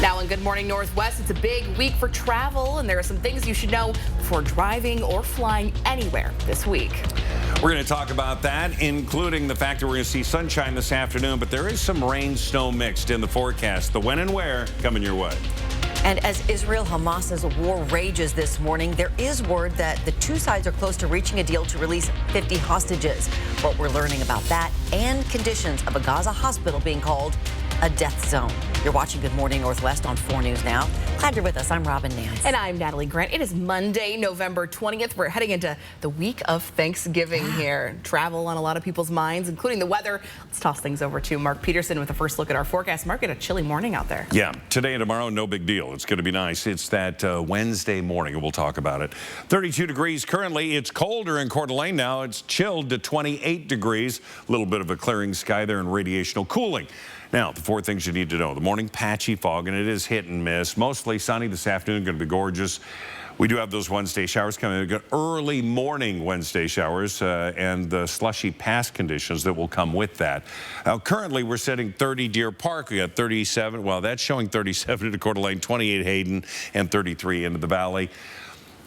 Now in Good Morning Northwest, it's a big week for travel, and there are some things you should know before driving or flying anywhere this week. We're going to talk about that, including the fact that we're going to see sunshine this afternoon, but there is some rain, snow mixed in the forecast. The when and where coming your way. And as Israel-Hamas's war rages this morning, there is word that the two sides are close to reaching a deal to release 50 hostages. What we're learning about that and conditions of a Gaza hospital being called a death zone. You're watching Good Morning Northwest on 4 News Now. Glad you're with us. I'm Robin Nance. And I'm Natalie Grant. It is Monday, November 20th. We're heading into the week of Thanksgiving here. Travel on a lot of people's minds, including the weather. Let's toss things over to Mark Peterson with a first look at our forecast. Mark, a chilly morning out there. Yeah, today and tomorrow, no big deal. It's going to be nice. It's that Wednesday morning, and we'll talk about it. 32 degrees currently. It's colder in Coeur d'Alene now. It's chilled to 28 degrees. A little bit of a clearing sky there and radiational cooling. Now, the 4 things you need to know. The morning patchy fog, and it is hit and miss. Mostly sunny this afternoon, going to be gorgeous. We do have those Wednesday showers coming. We've got early morning Wednesday showers and the slushy pass conditions that will come with that. Now, currently, we're setting 30 Deer Park. We got 37. Well, that's showing 37 into Coeur d'Alene, 28 Hayden, and 33 into the valley.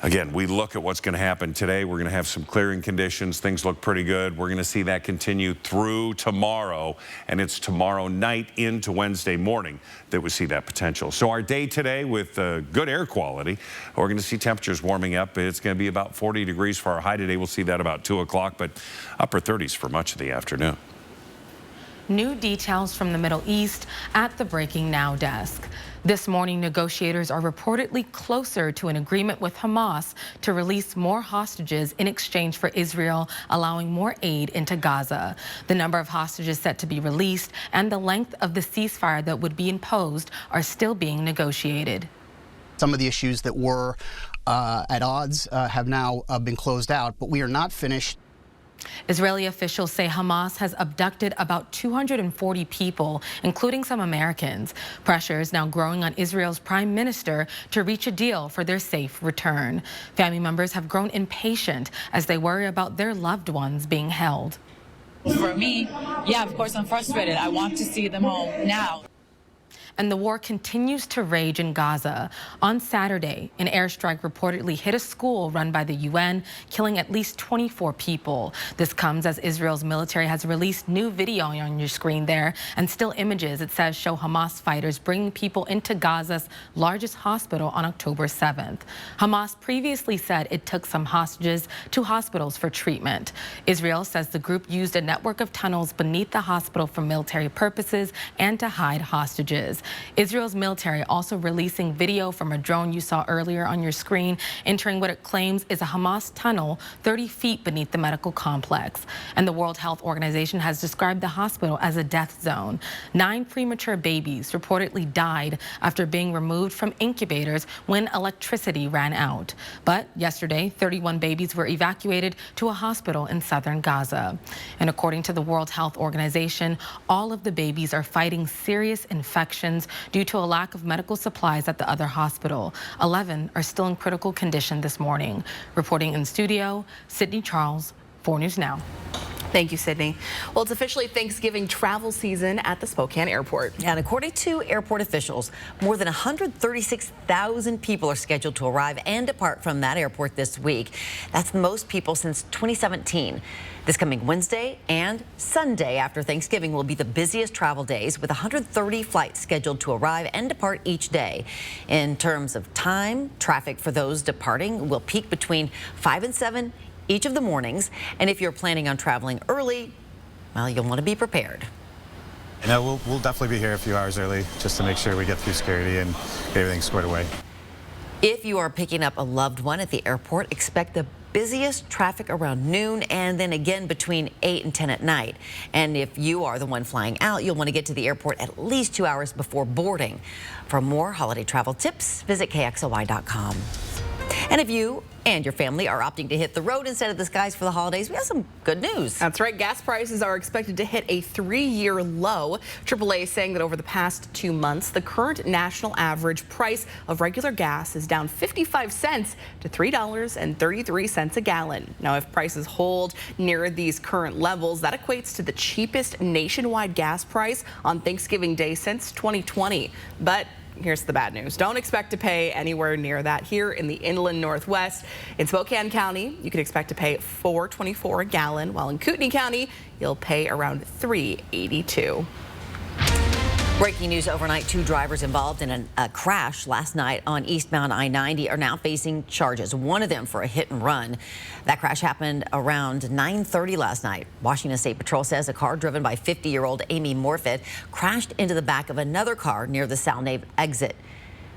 Again, we look at what's going to happen today. We're going to have some clearing conditions. Things look pretty good. We're going to see that continue through tomorrow, and it's tomorrow night into Wednesday morning that we see that potential. So our day today with good air quality, we're going to see temperatures warming up. It's going to be about 40 degrees for our high today. We'll see that about 2 o'clock, but upper 30s for much of the afternoon. New details from the Middle East at the Breaking Now desk. This morning, negotiators are reportedly closer to an agreement with Hamas to release more hostages in exchange for Israel, allowing more aid into Gaza. The number of hostages set to be released and the length of the ceasefire that would be imposed are still being negotiated. Some of the issues that were at odds have now been closed out, but we are not finished. Israeli officials say Hamas has abducted about 240 people, including some Americans. Pressure is now growing on Israel's prime minister to reach a deal for their safe return. Family members have grown impatient as they worry about their loved ones being held. For me, yeah, of course I'm frustrated. I want to see them home now. And the war continues to rage in Gaza. On Saturday, an airstrike reportedly hit a school run by the UN, killing at least 24 people. This comes as Israel's military has released new video on your screen there and still images, it says, show Hamas fighters bringing people into Gaza's largest hospital on October 7th. Hamas previously said it took some hostages to hospitals for treatment. Israel says the group used a network of tunnels beneath the hospital for military purposes and to hide hostages. Israel's military also releasing video from a drone you saw earlier on your screen, entering what it claims is a Hamas tunnel 30 feet beneath the medical complex. And the World Health Organization has described the hospital as a death zone. 9 premature babies reportedly died after being removed from incubators when electricity ran out. But yesterday, 31 babies were evacuated to a hospital in southern Gaza. And according to the World Health Organization, all of the babies are fighting serious infections due to a lack of medical supplies at the other hospital. 11 are still in critical condition this morning. Reporting in studio, Sydney Charles, 4 News Now. Thank you, Sydney. Well, it's officially Thanksgiving travel season at the Spokane Airport. And according to airport officials, more than 136,000 people are scheduled to arrive and depart from that airport this week. That's the most people since 2017. This coming Wednesday and Sunday after Thanksgiving will be the busiest travel days, with 130 flights scheduled to arrive and depart each day. In terms of time, traffic for those departing will peak between 5 and 7 each of the mornings. And if you're planning on traveling early, well, you'll want to be prepared. And we'll definitely be here a few hours early just to make sure we get through security and get everything squared away. If you are picking up a loved one at the airport, expect the busiest traffic around noon and then again between 8 and 10 at night. And if you are the one flying out, you'll want to get to the airport at least 2 hours before boarding. For more holiday travel tips, visit KXLY.com. And if you and your family are opting to hit the road instead of the skies for the holidays, we have some good news. That's right. Gas prices are expected to hit a 3-year low. AAA is saying that over the past 2 months, the current national average price of regular gas is down 55 cents to $3.33 a gallon. Now, if prices hold near these current levels, that equates to the cheapest nationwide gas price on Thanksgiving Day since 2020. But here's the bad news. Don't expect to pay anywhere near that here in the inland Northwest. In Spokane County, you can expect to pay $4.24 a gallon, while in Kootenai County, you'll pay around $3.82. Breaking news overnight, 2 drivers involved in a crash last night on eastbound I-90 are now facing charges, one of them for a hit and run. That crash happened around 9:30 last night. Washington State Patrol says a car driven by 50-year-old Amy Morfitt crashed into the back of another car near the Salnave exit.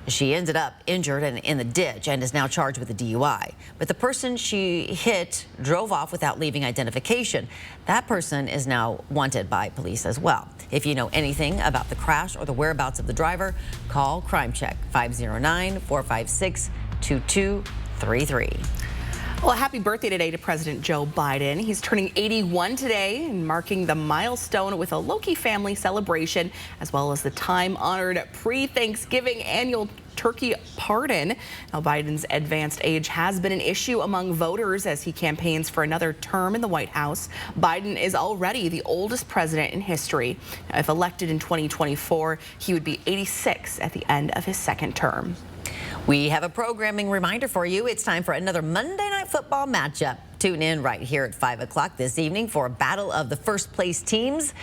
She ended up injured and in the ditch and is now charged with a DUI. But the person she hit drove off without leaving identification. That person is now wanted by police as well. If you know anything about the crash or the whereabouts of the driver, call Crime Check 509-456-2233. Well, happy birthday today to President Joe Biden. He's turning 81 today and marking the milestone with a Loki family celebration, as well as the time-honored pre-Thanksgiving annual turkey pardon. Now, Biden's advanced age has been an issue among voters as he campaigns for another term in the White House. Biden is already the oldest president in history. Now, if elected in 2024, he would be 86 at the end of his second term. We have a programming reminder for you. It's time for another Monday Night Football matchup. Tune in right here at 5 o'clock this evening for a battle of the first place teams.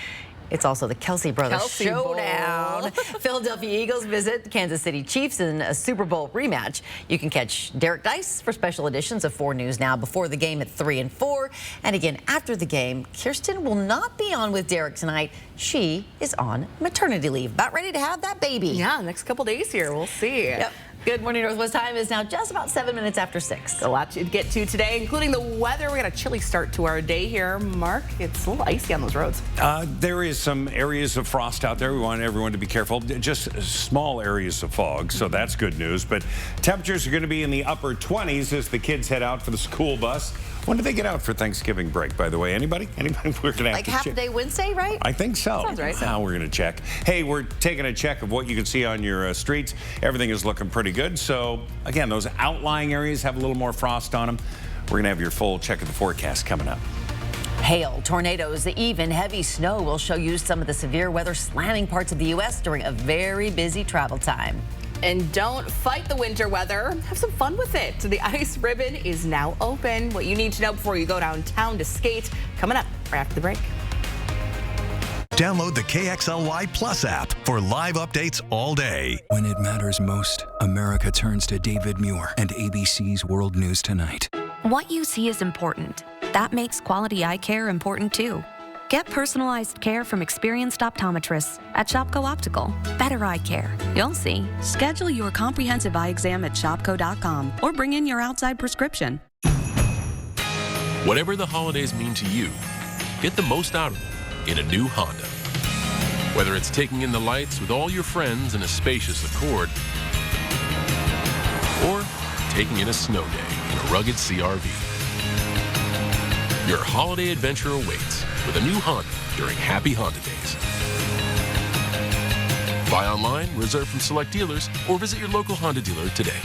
It's also the Kelsey Brothers Showdown. Philadelphia Eagles visit the Kansas City Chiefs in a Super Bowl rematch. You can catch Derek Dice for special editions of 4 News Now before the game at 3 and 4. And again, after the game, Kirsten will not be on with Derek tonight. She is on maternity leave. About ready to have that baby. Yeah, next couple days here. We'll see. Yep. Good Morning Northwest time is now just about 7 minutes after 6. A lot to get to today, including the weather. We got a chilly start to our day here. Mark, it's a little icy on those roads. There is some areas of frost out there. We want everyone to be careful. Just small areas of fog, so that's good news. But temperatures are going to be in the upper 20s as the kids head out for the school bus. When do they get out for Thanksgiving break, by the way? Anybody? Anybody? We're going to have Like to half check. a day Wednesday, right? I think so. Sounds right. Now we're going to check. Hey, we're taking a check of what you can see on your streets. Everything is looking pretty good. So, again, those outlying areas have a little more frost on them. We're going to have your full check of the forecast coming up. Hail, tornadoes, even heavy snow will show you some of the severe weather slamming parts of the U.S. during a very busy travel time. And don't fight the winter weather. Have some fun with it. The ice ribbon is now open. What you need to know before you go downtown to skate, coming up right after the break. Download the KXLY Plus app for live updates all day. When it matters most, America turns to David Muir and ABC's World News Tonight. What you see is important. That makes quality eye care important too. Get personalized care from experienced optometrists at Shopko Optical. Better eye care. You'll see. Schedule your comprehensive eye exam at shopko.com or bring in your outside prescription. Whatever the holidays mean to you, get the most out of them in a new Honda. Whether it's taking in the lights with all your friends in a spacious Accord, or taking in a snow day in a rugged CR-V. Your holiday adventure awaits with a new Honda during Happy Honda Days. Buy online, reserve from select dealers, or visit your local Honda dealer today.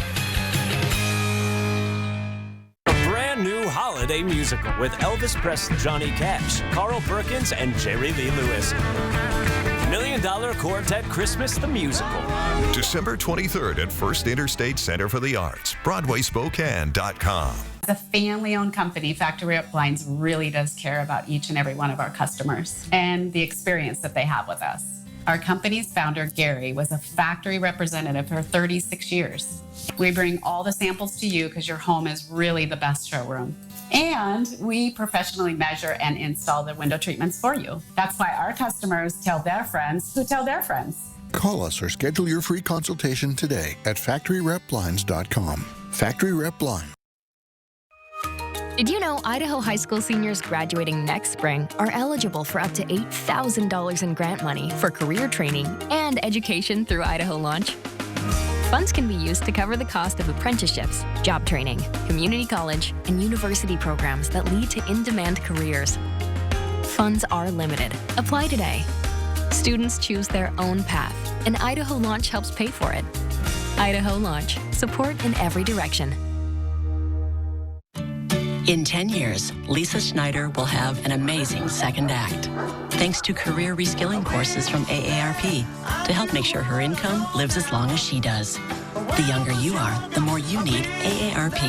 A brand new holiday musical with Elvis Presley, Johnny Cash, Carl Perkins, and Jerry Lee Lewis. $1 Million Quartet Christmas the Musical. December 23rd at First Interstate Center for the Arts, BroadwaySpokane.com. As a family-owned company, Factory Rep Blinds really does care about each and every one of our customers and the experience that they have with us. Our company's founder, Gary, was a factory representative for 36 years. We bring all the samples to you because your home is really the best showroom. And we professionally measure and install the window treatments for you. That's why our customers tell their friends who tell their friends. Call us or schedule your free consultation today at FactoryRepBlinds.com. Factory Rep Blind. Did you know Idaho high school seniors graduating next spring are eligible for up to $8,000 in grant money for career training and education through Idaho Launch? Funds can be used to cover the cost of apprenticeships, job training, community college, and university programs that lead to in-demand careers. Funds are limited. Apply today. Students choose their own path, and Idaho Launch helps pay for it. Idaho Launch. Support in every direction. In 10 years, Lisa Schneider will have an amazing second act, thanks to career reskilling courses from AARP to help make sure her income lives as long as she does. The younger you are, the more you need AARP.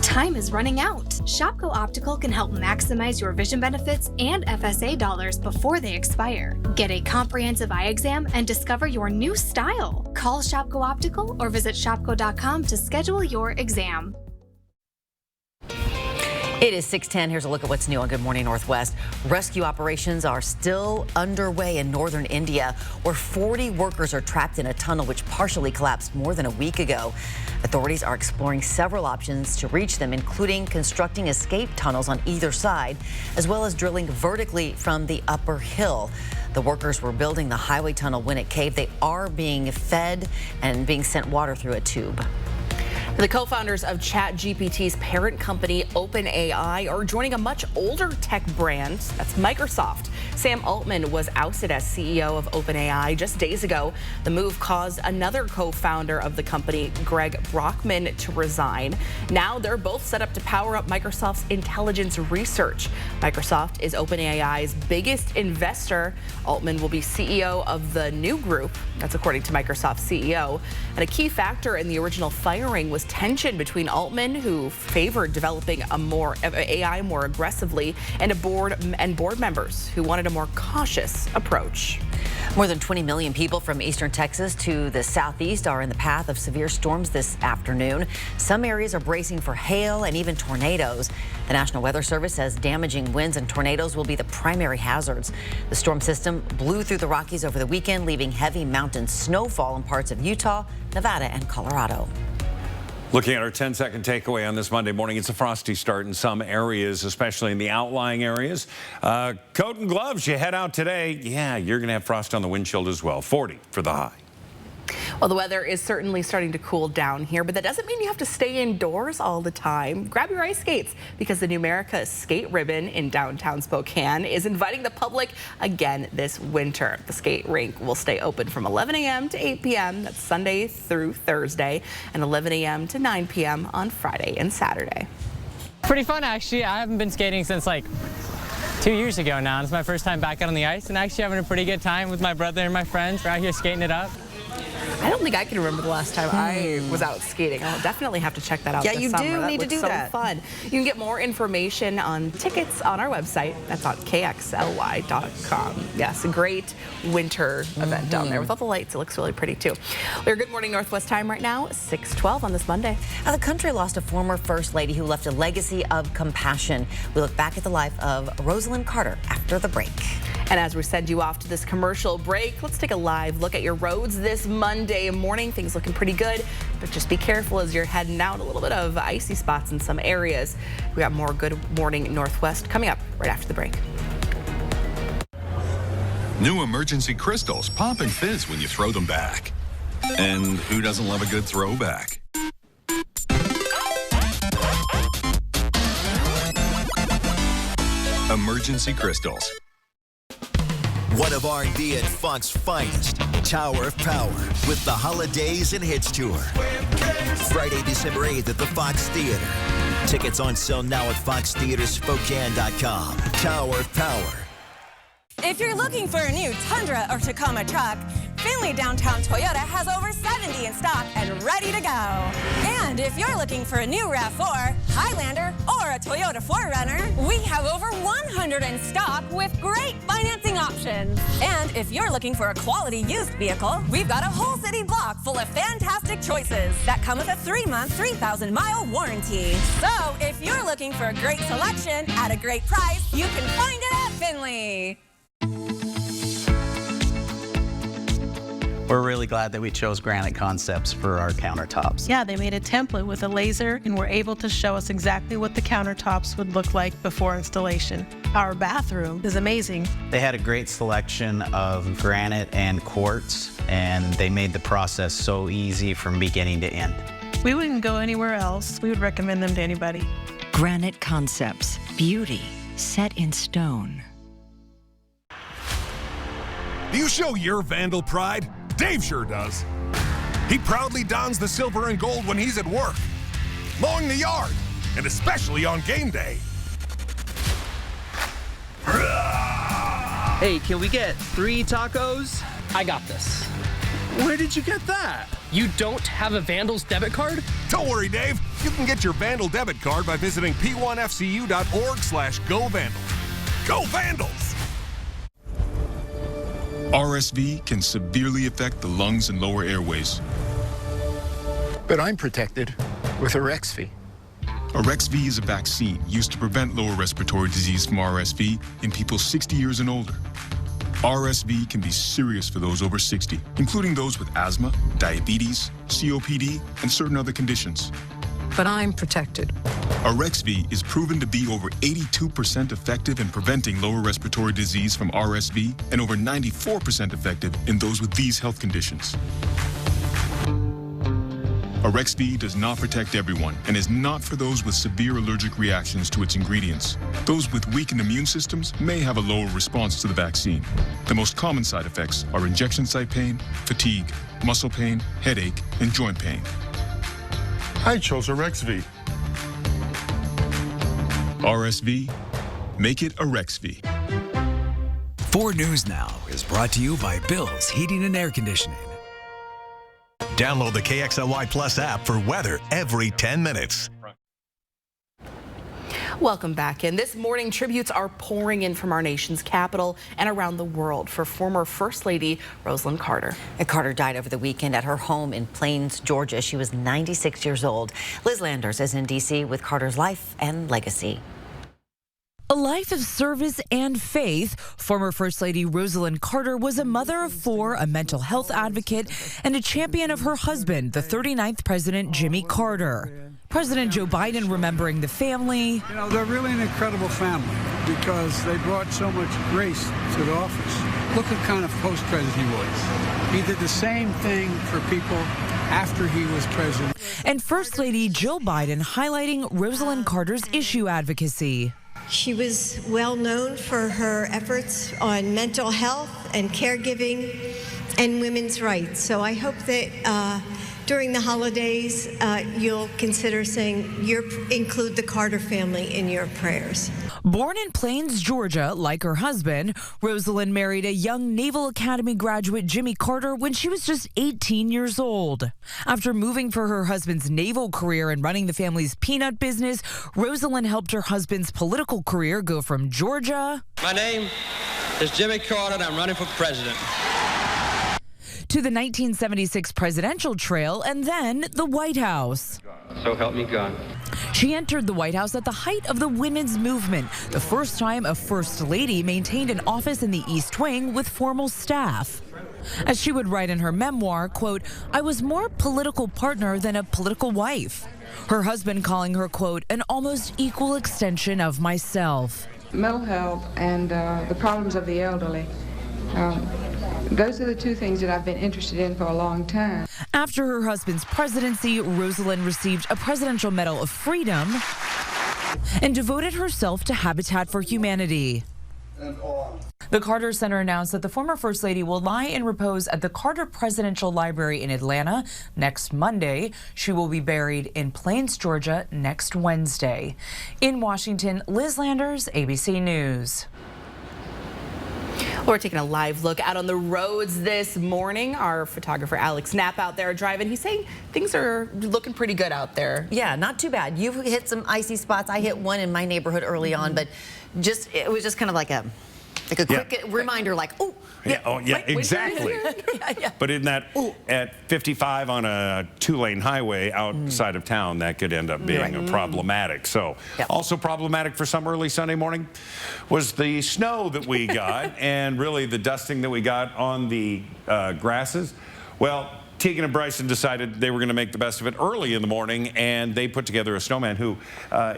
Time is running out. Shopko Optical can help maximize your vision benefits and FSA dollars before they expire. Get a comprehensive eye exam and discover your new style. Call Shopko Optical or visit shopko.com to schedule your exam. It is 6:10. Here's a look at what's new on Good Morning Northwest. Rescue operations are still underway in northern India, where 40 workers are trapped in a tunnel which partially collapsed more than a week ago. Authorities are exploring several options to reach them, including constructing escape tunnels on either side, as well as drilling vertically from the upper hill. The workers were building the highway tunnel when it caved. They are being fed and being sent water through a tube. The co-founders of ChatGPT's parent company, OpenAI, are joining a much older tech brand. That's Microsoft. Sam Altman was ousted as CEO of OpenAI just days ago. The move caused another co-founder of the company, Greg Brockman, to resign. Now they're both set up to power up Microsoft's intelligence research. Microsoft is OpenAI's biggest investor. Altman will be CEO of the new group. That's according to Microsoft's CEO. And a key factor in the original firing was tension between Altman, who favored developing AI more aggressively, and board members who wanted a more cautious approach. More than 20 million people from eastern Texas to the southeast are in the path of severe storms this afternoon. Some areas are bracing for hail and even tornadoes. The National Weather Service says damaging winds and tornadoes will be the primary hazards. The storm system blew through the Rockies over the weekend, leaving heavy mountain snowfall in parts of Utah, Nevada, and Colorado. Looking at our 10-second takeaway on this Monday morning, it's a frosty start in some areas, especially in the outlying areas. Coat and gloves, you head out today. Yeah, you're going to have frost on the windshield as well. 40 for the high. Well, the weather is certainly starting to cool down here, but that doesn't mean you have to stay indoors all the time. Grab your ice skates, because the Numerica Skate Ribbon in downtown Spokane is inviting the public again this winter. The skate rink will stay open from 11 a.m. to 8 p.m. That's Sunday through Thursday, and 11 a.m. to 9 p.m. on Friday and Saturday. Pretty fun, actually. I haven't been skating since like 2 years ago now. It's my first time back out on the ice, and actually having a pretty good time with my brother and my friends. We're out here skating it up. I don't think I can remember the last time I was out skating. I'll definitely have to check that out this summer. Yeah, you do need to do that. Fun. You can get more information on tickets on our website. That's on kxly.com. Yes, a great winter event down there with all the lights. It looks really pretty too. Your Good Morning Northwest time right now, 6:12 on this Monday. Now, the country lost a former first lady who left a legacy of compassion. We look back at the life of Rosalind Carter after the break. And as we send you off to this commercial break, let's take a live look at your roads this Monday morning. Things looking pretty good, but just be careful as you're heading out. A little bit of icy spots in some areas. We got more Good Morning Northwest coming up right after the break. New Emergency Crystals pop and fizz when you throw them back. And who doesn't love a good throwback? Emergency Crystals. One of R&B and funk's finest, Tower of Power, with the Holidays and Hits Tour. Friday, December 8th at the Fox Theater. Tickets on sale now at foxtheaterspokane.com. Tower of Power. If you're looking for a new Tundra or Tacoma truck, Findlay Downtown Toyota has over 70 in stock and ready to go. And if you're looking for a new RAV4, Highlander, or a Toyota 4Runner, we have over 100 in stock with great financing options. And if you're looking for a quality used vehicle, we've got a whole city block full of fantastic choices that come with a 3-month, 3,000-mile warranty. So if you're looking for a great selection at a great price, you can find it at Findlay. We're really glad that we chose Granite Concepts for our countertops. Yeah, they made a template with a laser and were able to show us exactly what the countertops would look like before installation. Our bathroom is amazing. They had a great selection of granite and quartz, and they made the process so easy from beginning to end. We wouldn't go anywhere else. We would recommend them to anybody. Granite Concepts. Beauty set in stone. Do you show your Vandal pride? Dave sure does. He proudly dons the silver and gold when he's at work, mowing the yard, and especially on game day. Hey, can we get 3 tacos? I got this. Where did you get that? You don't have a Vandals debit card? Don't worry, Dave. You can get your Vandal debit card by visiting p1fcu.org/govandals. Go Vandals! RSV can severely affect the lungs and lower airways. But I'm protected with Arexvy. Arexvy is a vaccine used to prevent lower respiratory disease from RSV in people 60 years and older. RSV can be serious for those over 60, including those with asthma, diabetes, COPD, and certain other conditions. But I'm protected. Arexvy is proven to be over 82% effective in preventing lower respiratory disease from RSV and over 94% effective in those with these health conditions. Arexvy does not protect everyone and is not for those with severe allergic reactions to its ingredients. Those with weakened immune systems may have a lower response to the vaccine. The most common side effects are injection site pain, fatigue, muscle pain, headache, and joint pain. I chose Arexvy. RSV, make it Arexvy. 4 News Now is brought to you by Bill's Heating and Air Conditioning. Download the KXLY Plus app for weather every 10 minutes. Welcome back in. This morning, tributes are pouring in from our nation's capital and around the world for former First Lady Rosalynn Carter. Carter died over the weekend at her home in Plains, Georgia. She was 96 years old. Liz Landers is in D.C. with Carter's life and legacy. A life of service and faith, former First Lady Rosalynn Carter was a mother of 4, a mental health advocate, and a champion of her husband, the 39th President Jimmy Carter. President Joe Biden remembering the family. You know, they're really an incredible family because they brought so much grace to the office. Look what kind of post-president he was. He did the same thing for people after he was president. And First Lady Jill Biden highlighting Rosalynn Carter's issue advocacy. She was well known for her efforts on mental health and caregiving and women's rights. So I hope that during the holidays, you'll consider saying include the Carter family in your prayers. Born in Plains, Georgia, like her husband, Rosalynn married a young Naval Academy graduate, Jimmy Carter, when she was just 18 years old. After moving for her husband's naval career and running the family's peanut business, Rosalynn helped her husband's political career go from Georgia. My name is Jimmy Carter, and I'm running for president. To the 1976 presidential trail and then the White House. So help me God. She entered the White House at the height of the women's movement, the first time a First Lady maintained an office in the East Wing with formal staff. As she would write in her memoir, quote, "I was more political partner than a political wife." Her husband calling her, quote, "an almost equal extension of myself." Mental health and the problems of the elderly. Those are the 2 things that I've been interested in for a long time. After her husband's presidency, Rosalynn received a Presidential Medal of Freedom and devoted herself to Habitat for Humanity. The Carter Center announced that the former First Lady will lie in repose at the Carter Presidential Library in Atlanta next Monday. She will be buried in Plains, Georgia next Wednesday. In Washington, Liz Landers, ABC News. We're taking a live look out on the roads this morning. Our photographer Alex Knapp out there driving. He's saying things are looking pretty good out there. Yeah, not too bad. You've hit some icy spots. I hit one in my neighborhood early on, but it was just kind of like a quick reminder, like, oh. Yeah, oh, yeah, exactly. But in that, at 55 on a 2-lane highway outside of town, that could end up being problematic. So, also problematic for some early Sunday morning was the snow that we got and really the dusting that we got on the grasses. Well, Tegan and Bryson decided they were going to make the best of it early in the morning, and they put together a snowman who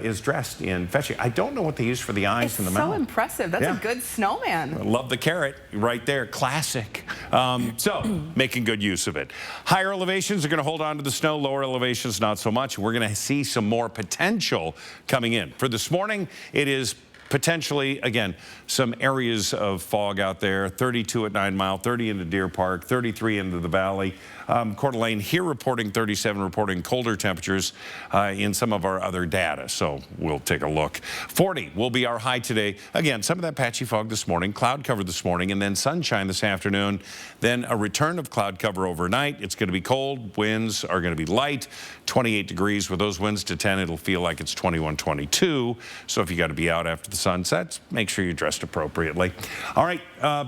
is dressed in fetching. I don't know what they use for the eyes and the mouth. So impressive. That's a good snowman. I love the carrot right there. Classic. So, making good use of it. Higher elevations are going to hold on to the snow. Lower elevations, not so much. We're going to see some more potential coming in. For this morning, it is potentially, again, some areas of fog out there. 32 at 9 Mile, 30 into Deer Park, 33 into the valley. Coeur d'Alene here reporting 37, reporting colder temperatures in some of our other data. So we'll take a look. 40 will be our high today. Again, some of that patchy fog this morning, cloud cover this morning, and then sunshine this afternoon. Then a return of cloud cover overnight. It's going to be cold. Winds are going to be light. 28 degrees. With those winds to 10, it'll feel like it's 21, 22. So if you got to be out after the sun sets, make sure you're dressed appropriately. All right,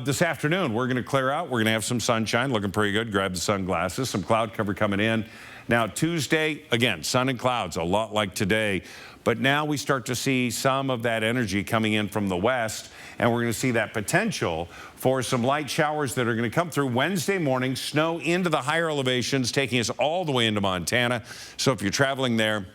this afternoon, we're going to clear out. We're going to have some sunshine, looking pretty good. Grab the sunglasses. Some cloud cover coming in. Now, Tuesday, again, sun and clouds, a lot like today. But now we start to see some of that energy coming in from the west, and we're going to see that potential for some light showers that are going to come through Wednesday morning, snow into the higher elevations, taking us all the way into Montana. So if you're traveling there,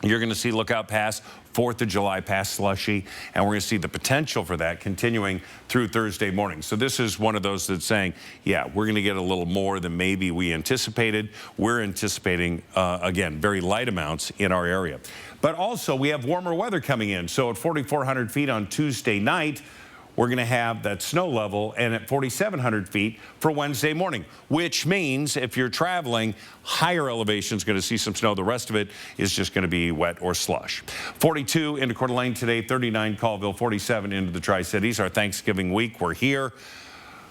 you're going to see Lookout Pass, 4th of July Pass slushy, and we're going to see the potential for that continuing through Thursday morning. So this is one of those that's saying, yeah, we're going to get a little more than maybe we anticipated. We're anticipating, again, very light amounts in our area. But also, we have warmer weather coming in. So at 4,400 feet on Tuesday night, we're going to have that snow level, and at 4,700 feet for Wednesday morning, which means if you're traveling, higher elevation is going to see some snow. The rest of it is just going to be wet or slush. 42 into Coeur d'Alene today, 39 Colville, 47 into the Tri-Cities. Our Thanksgiving week, we're here.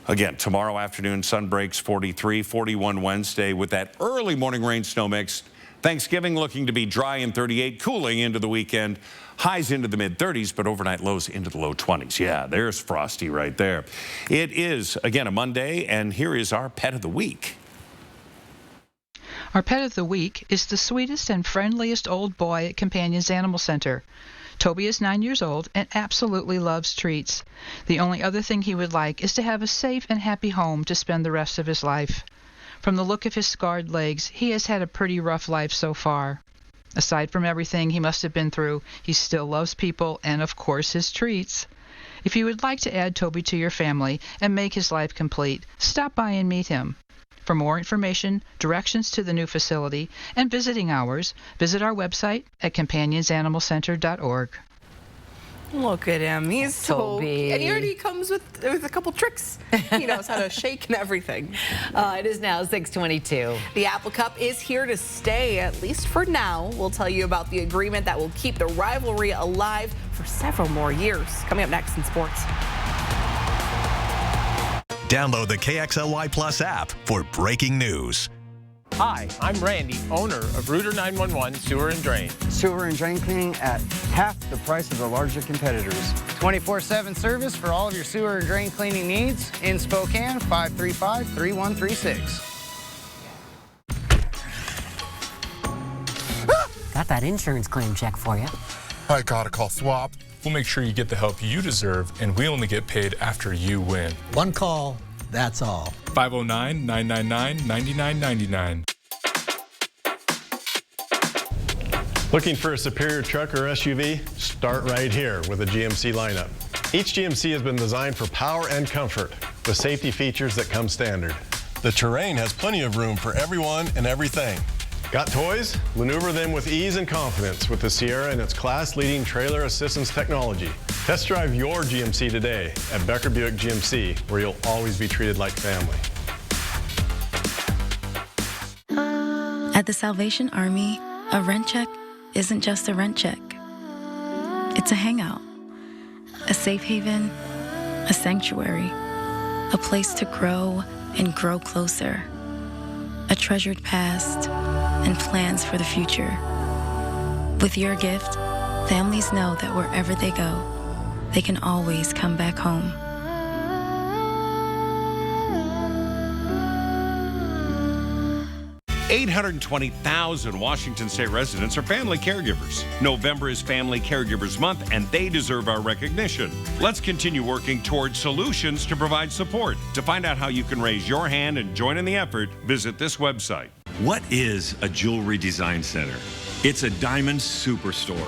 Again, tomorrow afternoon, sun breaks 43, 41 Wednesday with that early morning rain snow mix. Thanksgiving looking to be dry and 38, cooling into the weekend. Highs into the mid-30s, but overnight lows into the low 20s. Yeah, there's frosty right there. It is, again, a Monday, and here is our pet of the week. Our pet of the week is the sweetest and friendliest old boy at Companions Animal Center. Toby is 9 years old and absolutely loves treats. The only other thing he would like is to have a safe and happy home to spend the rest of his life. From the look of his scarred legs, he has had a pretty rough life so far. Aside from everything he must have been through, he still loves people and, of course, his treats. If you would like to add Toby to your family and make his life complete, stop by and meet him. For more information, directions to the new facility, and visiting hours, visit our website at companionsanimalcenter.org. Look at him. He's so Toby. and he already comes with a couple tricks. He knows how to shake and everything. It is now 6:22. The Apple Cup is here to stay, at least for now. We'll tell you about the agreement that will keep the rivalry alive for several more years. Coming up next in sports. Download the KXLY Plus app for breaking news. Hi, I'm Randy, owner of Rooter 911 Sewer and Drain. Sewer and drain cleaning at half the price of the larger competitors. 24/7 service for all of your sewer and drain cleaning needs in Spokane, 535-3136. Got that insurance claim check for you. I gotta call SWAP. We'll make sure you get the help you deserve, and we only get paid after you win. One call, that's all. 509-999-9999. Looking for a superior truck or SUV? Start right here with a GMC lineup. Each GMC has been designed for power and comfort, with safety features that come standard. The Terrain has plenty of room for everyone and everything. Got toys? Maneuver them with ease and confidence with the Sierra and its class-leading trailer assistance technology. Test drive your GMC today at Becker Buick GMC, where you'll always be treated like family. At the Salvation Army, a rent check isn't just a rent check. It's a hangout, a safe haven, a sanctuary, a place to grow and grow closer, a treasured past, and plans for the future. With your gift, families know that wherever they go, they can always come back home. $820,000 Washington State residents are family caregivers. November is Family Caregivers Month, and they deserve our recognition. Let's continue working towards solutions to provide support. To find out how you can raise your hand and join in the effort, visit this website. What is a jewelry design center? It's a diamond superstore,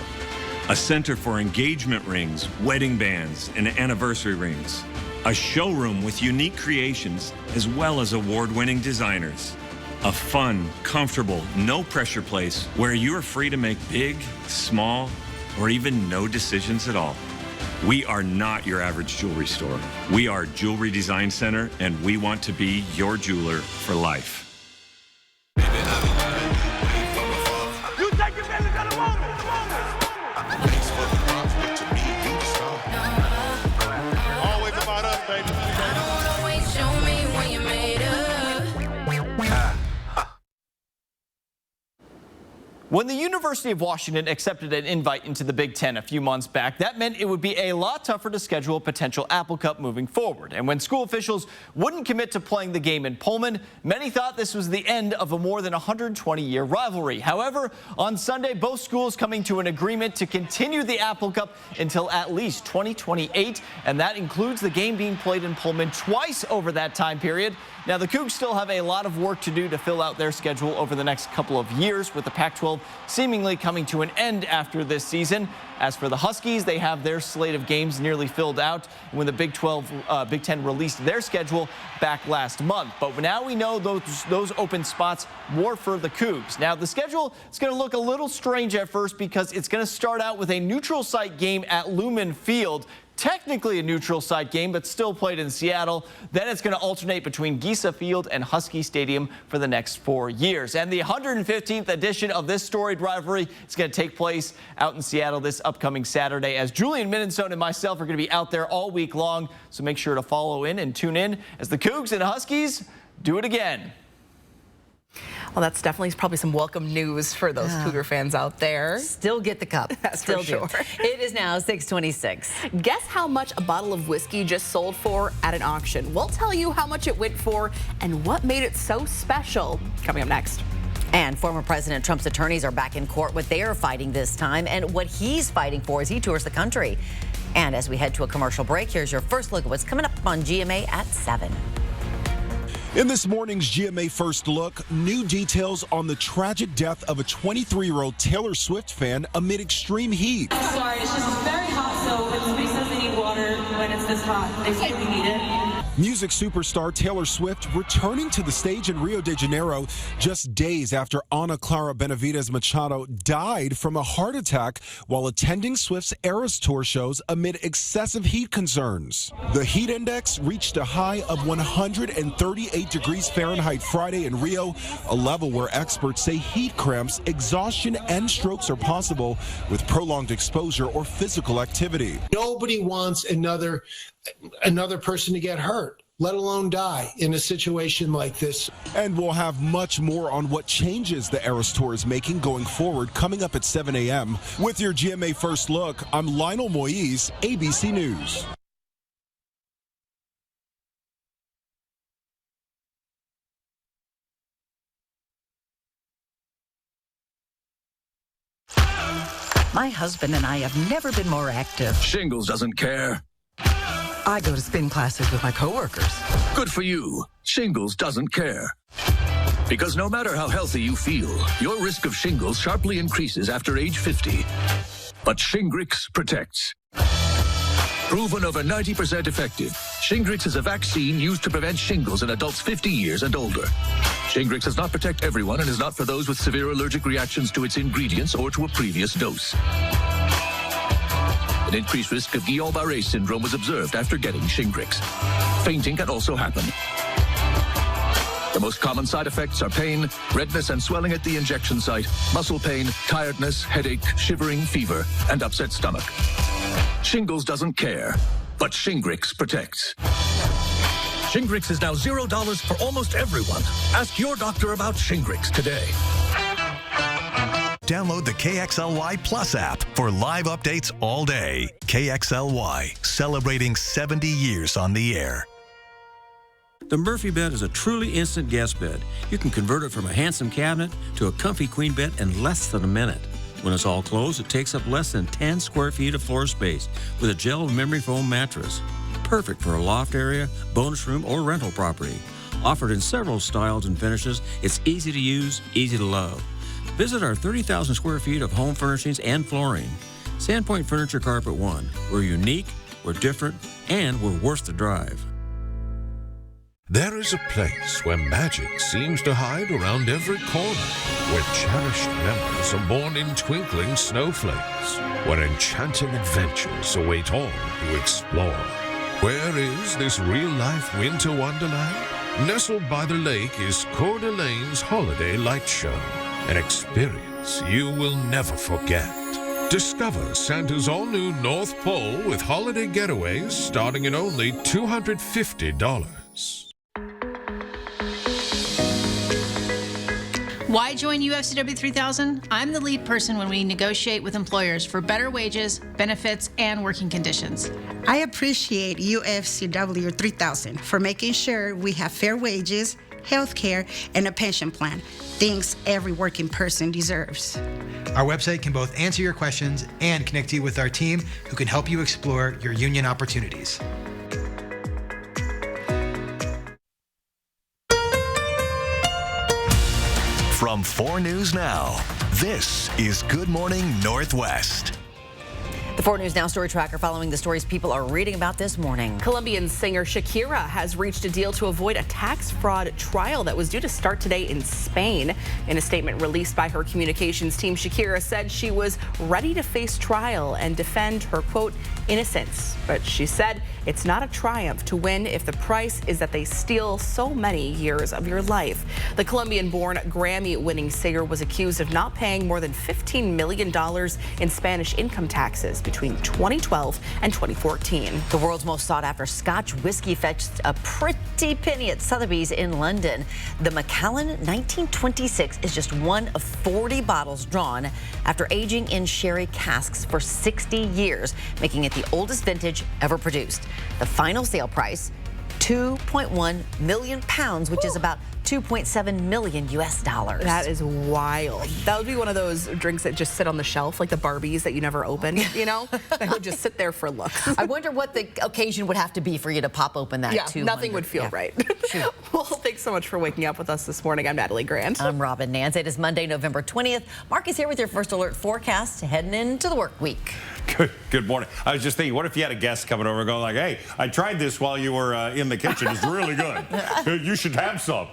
a center for engagement rings, wedding bands, and anniversary rings, a showroom with unique creations as well as award-winning designers, a fun, comfortable, no-pressure place where you are free to make big, small, or even no decisions at all. We are not your average jewelry store. We are Jewelry Design Center, and we want to be your jeweler for life. You take your business at a moment. Always about us, baby. When the University of Washington accepted an invite into the Big Ten a few months back, that meant it would be a lot tougher to schedule a potential Apple Cup moving forward. And when school officials wouldn't commit to playing the game in Pullman, many thought this was the end of a more than 120-year rivalry. However, on Sunday, both schools coming to an agreement to continue the Apple Cup until at least 2028, and that includes the game being played in Pullman twice over that time period. Now, the Cougs still have a lot of work to do to fill out their schedule over the next couple of years, with the Pac-12 seemingly coming to an end after this season. As for the Huskies, they have their slate of games nearly filled out when the Big Ten released their schedule back last month. But now we know those open spots were for the Cougs. Now, the schedule is going to look a little strange at first because it's going to start out with a neutral site game at Lumen Field. Technically a neutral site game, but still played in Seattle. Then it's going to alternate between Giesa Field and Husky Stadium for the next 4 years. And the 115th edition of this storied rivalry is going to take place out in Seattle this upcoming Saturday, as Julian Minnesota and myself are going to be out there all week long. So make sure to follow in and tune in as the Cougs and Huskies do it again. Well, that's definitely probably some welcome news for those Cougar fans out there. Still get the cup. That's Still for sure. It is now 6:26. Guess how much a bottle of whiskey just sold for at an auction? We'll tell you how much it went for and what made it so special. Coming up next. And former President Trump's attorneys are back in court, what they are fighting this time and what he's fighting for as he tours the country. And as we head to a commercial break, here's your first look at what's coming up on GMA at 7. In this morning's GMA First Look, new details on the tragic death of a 23-year-old Taylor Swift fan amid extreme heat. Sorry, it's just very hot, so when somebody says they need water when it's this hot, they say we need it. Music superstar Taylor Swift returning to the stage in Rio de Janeiro just days after Ana Clara Benavides Machado died from a heart attack while attending Swift's Eras Tour shows amid excessive heat concerns. The heat index reached a high of 138 degrees Fahrenheit Friday in Rio, a level where experts say heat cramps, exhaustion, and strokes are possible with prolonged exposure or physical activity. Nobody wants another person to get hurt, let alone die in a situation like this. And we'll have much more on what changes the Eras Tour is making going forward coming up at 7 a.m. With your GMA First Look, I'm Lionel Moise, ABC News. My husband and I have never been more active. Shingles doesn't care. I go to spin classes with my coworkers. Good for you. Shingles doesn't care. Because no matter how healthy you feel, your risk of shingles sharply increases after age 50. But Shingrix protects. Proven over 90% effective, Shingrix is a vaccine used to prevent shingles in adults 50 years and older. Shingrix does not protect everyone and is not for those with severe allergic reactions to its ingredients or to a previous dose. An increased risk of Guillain-Barré syndrome was observed after getting Shingrix. Fainting can also happen. The most common side effects are pain, redness and swelling at the injection site, muscle pain, tiredness, headache, shivering, fever, and upset stomach. Shingles doesn't care, but Shingrix protects. Shingrix is now $0 for almost everyone. Ask your doctor about Shingrix today. Download the KXLY Plus app for live updates all day. KXLY, celebrating 70 years on the air. The Murphy bed is a truly instant guest bed. You can convert it from a handsome cabinet to a comfy queen bed in less than a minute. When it's all closed, it takes up less than 10 square feet of floor space with a gel memory foam mattress. Perfect for a loft area, bonus room, or rental property. Offered in several styles and finishes, it's easy to use, easy to love. Visit our 30,000 square feet of home furnishings and flooring. Sandpoint Furniture Carpet One. We're unique, we're different, and we're worth the drive. There is a place where magic seems to hide around every corner, where cherished memories are born in twinkling snowflakes, where enchanting adventures await all who explore. Where is this real-life winter wonderland? Nestled by the lake is Coeur d'Alene's Holiday Light Show, an experience you will never forget. Discover Santa's all-new North Pole with holiday getaways starting at only $250. Why join UFCW 3000? I'm the lead person when we negotiate with employers for better wages, benefits, and working conditions. I appreciate UFCW 3000 for making sure we have fair wages, health care, and a pension plan. Things every working person deserves. Our website can both answer your questions and connect you with our team who can help you explore your union opportunities. From 4 News Now, this is Good Morning Northwest. The 4 News Now story tracker following the stories people are reading about this morning. Colombian singer Shakira has reached a deal to avoid a tax fraud trial that was due to start today in Spain. In a statement released by her communications team, Shakira said she was ready to face trial and defend her, quote, innocence. But she said it's not a triumph to win if the price is that they steal so many years of your life. The Colombian-born Grammy-winning singer was accused of not paying more than $15 million in Spanish income taxes between 2012 and 2014. The world's most sought-after Scotch whiskey fetched a pretty penny at Sotheby's in London. The Macallan 1926 is just one of 40 bottles drawn after aging in sherry casks for 60 years, making it the oldest vintage ever produced. The final sale price, £2.1 million, which is about $2.7 million US. That is wild. That would be one of those drinks that just sit on the shelf, like the Barbies that you never open, you know? That would just sit there for looks. I wonder what the occasion would have to be for you to pop open that. Yeah, nothing would feel right. Well, thanks so much for waking up with us this morning. I'm Natalie Grant. I'm Robin Nance. It is Monday, November 20th. Mark is here with your first alert forecast heading into the work week. Good morning. I was just thinking, what if you had a guest coming over and going like, hey, I tried this while you were in the kitchen. It's really good. You should have some.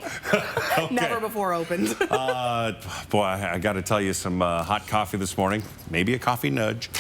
Okay. Never before opened. Boy, I got to tell you, some hot coffee this morning. Maybe a coffee nudge.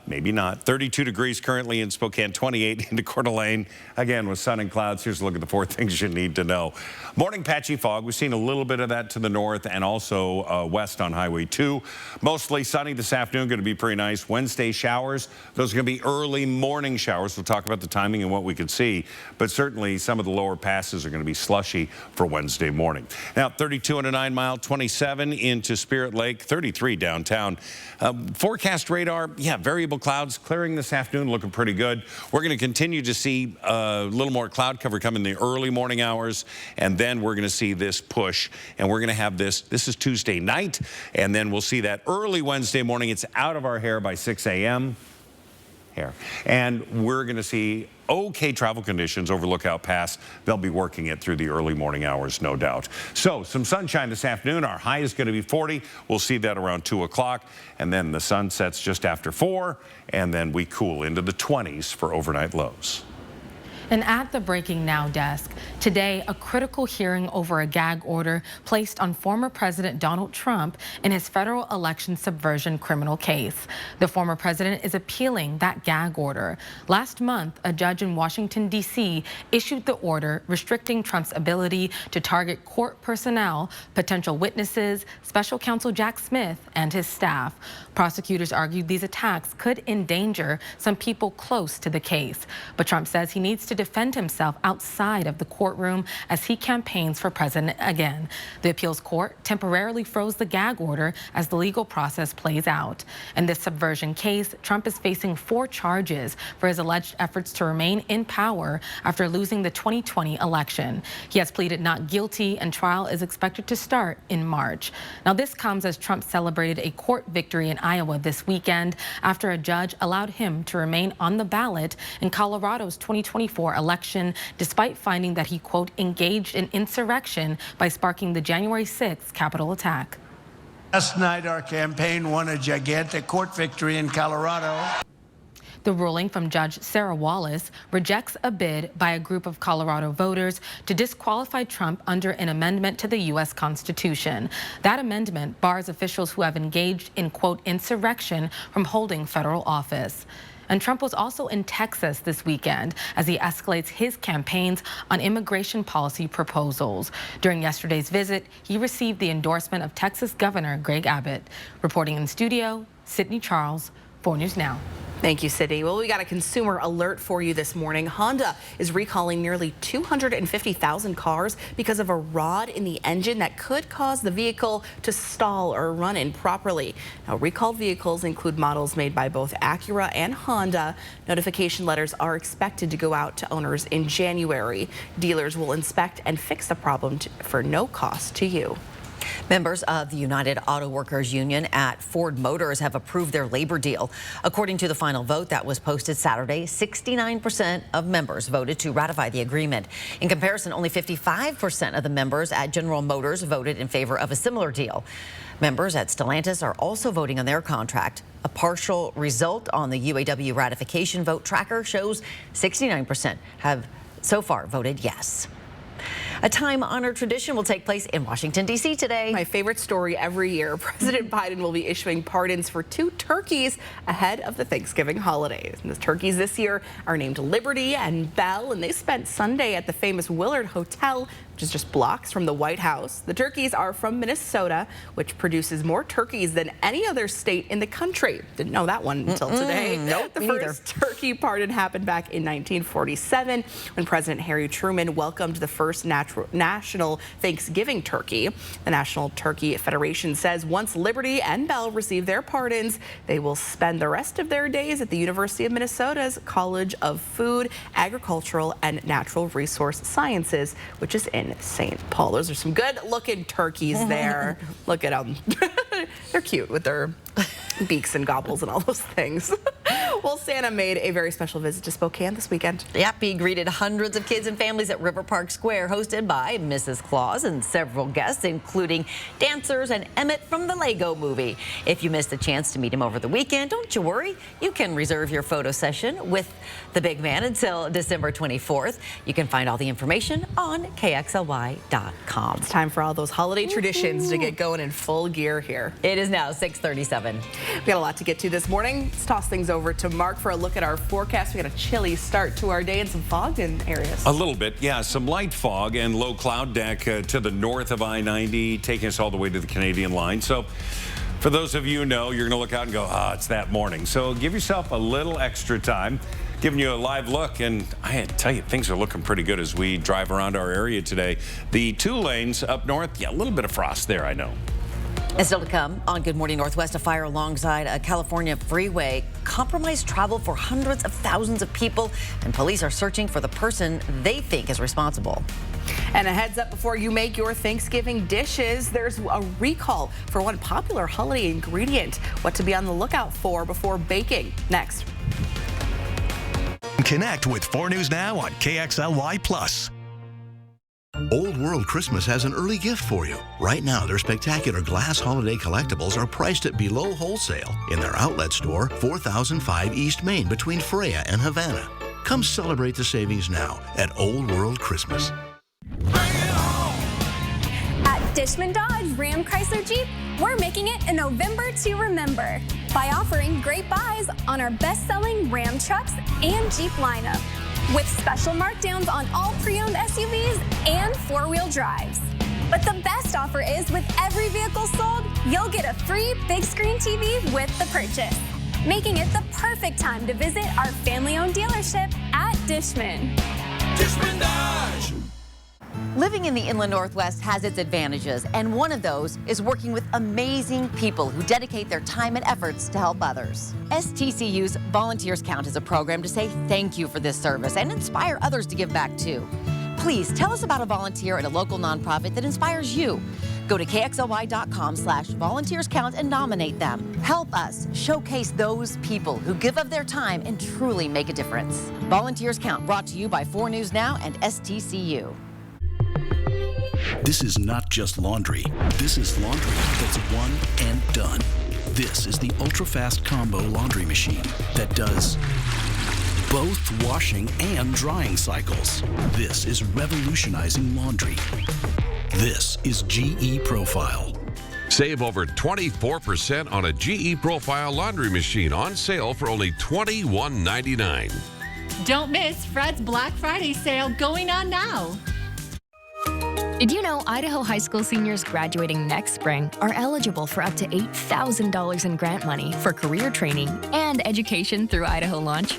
Maybe not. 32 degrees currently in Spokane, 28 into Coeur d'Alene. Again, with sun and clouds, here's a look at the 4 things you need to know. Morning patchy fog. We've seen a little bit of that to the north and also west on Highway 2. Mostly sunny this afternoon. Going to be pretty nice. Wednesday showers. Those are going to be early morning showers. We'll talk about the timing and what we could see. But certainly some of the lower passes are going to be slushy for Wednesday morning. Now, 32 and a 9 mile, 27 into Spirit Lake, 33 downtown. Forecast radar, yeah, variable clouds clearing this afternoon, looking pretty good. We're going to continue to see a little more cloud cover come in the early morning hours, and then we're going to see this push, and we're going to have this is Tuesday night, and then we'll see that early Wednesday morning. It's out of our hair by 6 a.m. here, and we're going to see okay travel conditions over Lookout Pass. They'll be working it through the early morning hours, no doubt. So some sunshine this afternoon. Our high is going to be 40. We'll see that around 2 o'clock. And then the sun sets just after 4. And then we cool into the 20s for overnight lows. And at the Breaking Now desk, today, a critical hearing over a gag order placed on former President Donald Trump in his federal election subversion criminal case. The former president is appealing that gag order. Last month, a judge in Washington, D.C. issued the order restricting Trump's ability to target court personnel, potential witnesses, special counsel Jack Smith, and his staff. Prosecutors argued these attacks could endanger some people close to the case. But Trump says he needs to defend himself outside of the courtroom as he campaigns for president again. The appeals court temporarily froze the gag order as the legal process plays out. In this subversion case, Trump is facing 4 charges for his alleged efforts to remain in power after losing the 2020 election. He has pleaded not guilty, and trial is expected to start in March. Now, this comes as Trump celebrated a court victory in Iowa this weekend after a judge allowed him to remain on the ballot in Colorado's 2024 election, despite finding that he, quote, engaged in insurrection by sparking the January 6th Capitol attack. Last night, our campaign won a gigantic court victory in Colorado. The ruling from Judge Sarah Wallace rejects a bid by a group of Colorado voters to disqualify Trump under an amendment to the U.S. Constitution. That amendment bars officials who have engaged in, quote, insurrection from holding federal office. And Trump was also in Texas this weekend as he escalates his campaigns on immigration policy proposals. During yesterday's visit, he received the endorsement of Texas Governor Greg Abbott. Reporting in studio, Sydney Charles, 4 News Now. Thank you, Sydney. Well, we got a consumer alert for you this morning. Honda is recalling nearly 250,000 cars because of a rod in the engine that could cause the vehicle to stall or run improperly. Now, recalled vehicles include models made by both Acura and Honda. Notification letters are expected to go out to owners in January. Dealers will inspect and fix the problem for no cost to you. Members of the United Auto Workers Union at Ford Motors have approved their labor deal. According to the final vote that was posted Saturday, 69% of members voted to ratify the agreement. In comparison, only 55% of the members at General Motors voted in favor of a similar deal. Members at Stellantis are also voting on their contract. A partial result on the UAW ratification vote tracker shows 69% have so far voted yes. A time-honored tradition will take place in Washington, D.C. today. My favorite story every year. President Biden will be issuing pardons for 2 turkeys ahead of the Thanksgiving holidays. And the turkeys this year are named Liberty and Belle, and they spent Sunday at the famous Willard Hotel, which is just blocks from the White House. The turkeys are from Minnesota, which produces more turkeys than any other state in the country. Didn't know that one until today. Nope, the first turkey pardon happened back in 1947 when President Harry Truman welcomed the first national Thanksgiving turkey. The National Turkey Federation says once Liberty and Belle receive their pardons, they will spend the rest of their days at the University of Minnesota's College of Food, Agricultural, and Natural Resource Sciences, which is in St. Paul. Those are some good-looking turkeys there. Look at them. They're cute with their beaks and gobbles and all those things. Well, Santa made a very special visit to Spokane this weekend. Yep, he greeted hundreds of kids and families at River Park Square, hosted by Mrs. Claus and several guests, including dancers and Emmett from the Lego Movie. If you missed a chance to meet him over the weekend, don't you worry. You can reserve your photo session with the big man until December 24th. You can find all the information on KXLY.com. It's time for all those holiday traditions to get going in full gear here. It is now 6:37. We got a lot to get to this morning. Let's toss things over to Mark for a look at our forecast. We got a chilly start to our day and some fog in areas. A little bit, yeah. Some light fog and low cloud deck to the north of I-90, taking us all the way to the Canadian line. So for those of you who know, you're going to look out and go, it's that morning. So give yourself a little extra time. Giving you a live look, and I tell you, things are looking pretty good as we drive around our area today. The 2 lanes up north, yeah, a little bit of frost there, I know. And still to come on Good Morning Northwest, a fire alongside a California freeway compromised travel for hundreds of thousands of people, and police are searching for the person they think is responsible. And a heads up before you make your Thanksgiving dishes, there's a recall for one popular holiday ingredient. What to be on the lookout for before baking. Next. Connect with 4 News Now on KXLY+. Old World Christmas has an early gift for you. Right now, their spectacular glass holiday collectibles are priced at below wholesale in their outlet store, 4005 East Main between Freya and Havana. Come celebrate the savings now at Old World Christmas. At Dishman Dodge Ram Chrysler Jeep, we're making it a November to remember by offering great buys on our best-selling Ram trucks and Jeep lineup, with special markdowns on all pre-owned SUVs and 4-wheel drives. But the best offer is with every vehicle sold, you'll get a free big screen TV with the purchase, making it the perfect time to visit our family-owned dealership at Dishman. Dishman Dodge. Living in the Inland Northwest has its advantages, and one of those is working with amazing people who dedicate their time and efforts to help others. STCU's Volunteers Count is a program to say thank you for this service and inspire others to give back too. Please tell us about a volunteer at a local nonprofit that inspires you. Go to KXLY.com/volunteerscount and nominate them. Help us showcase those people who give of their time and truly make a difference. Volunteers Count, brought to you by 4 News Now and STCU. This is not just laundry. This is laundry that's one and done. This is the ultra-fast combo laundry machine that does both washing and drying cycles. This is revolutionizing laundry. This is GE Profile. Save over 24% on a GE Profile laundry machine on sale for only $21.99. Don't miss Fred's Black Friday sale going on now. Did you know Idaho high school seniors graduating next spring are eligible for up to $8,000 in grant money for career training and education through Idaho Launch?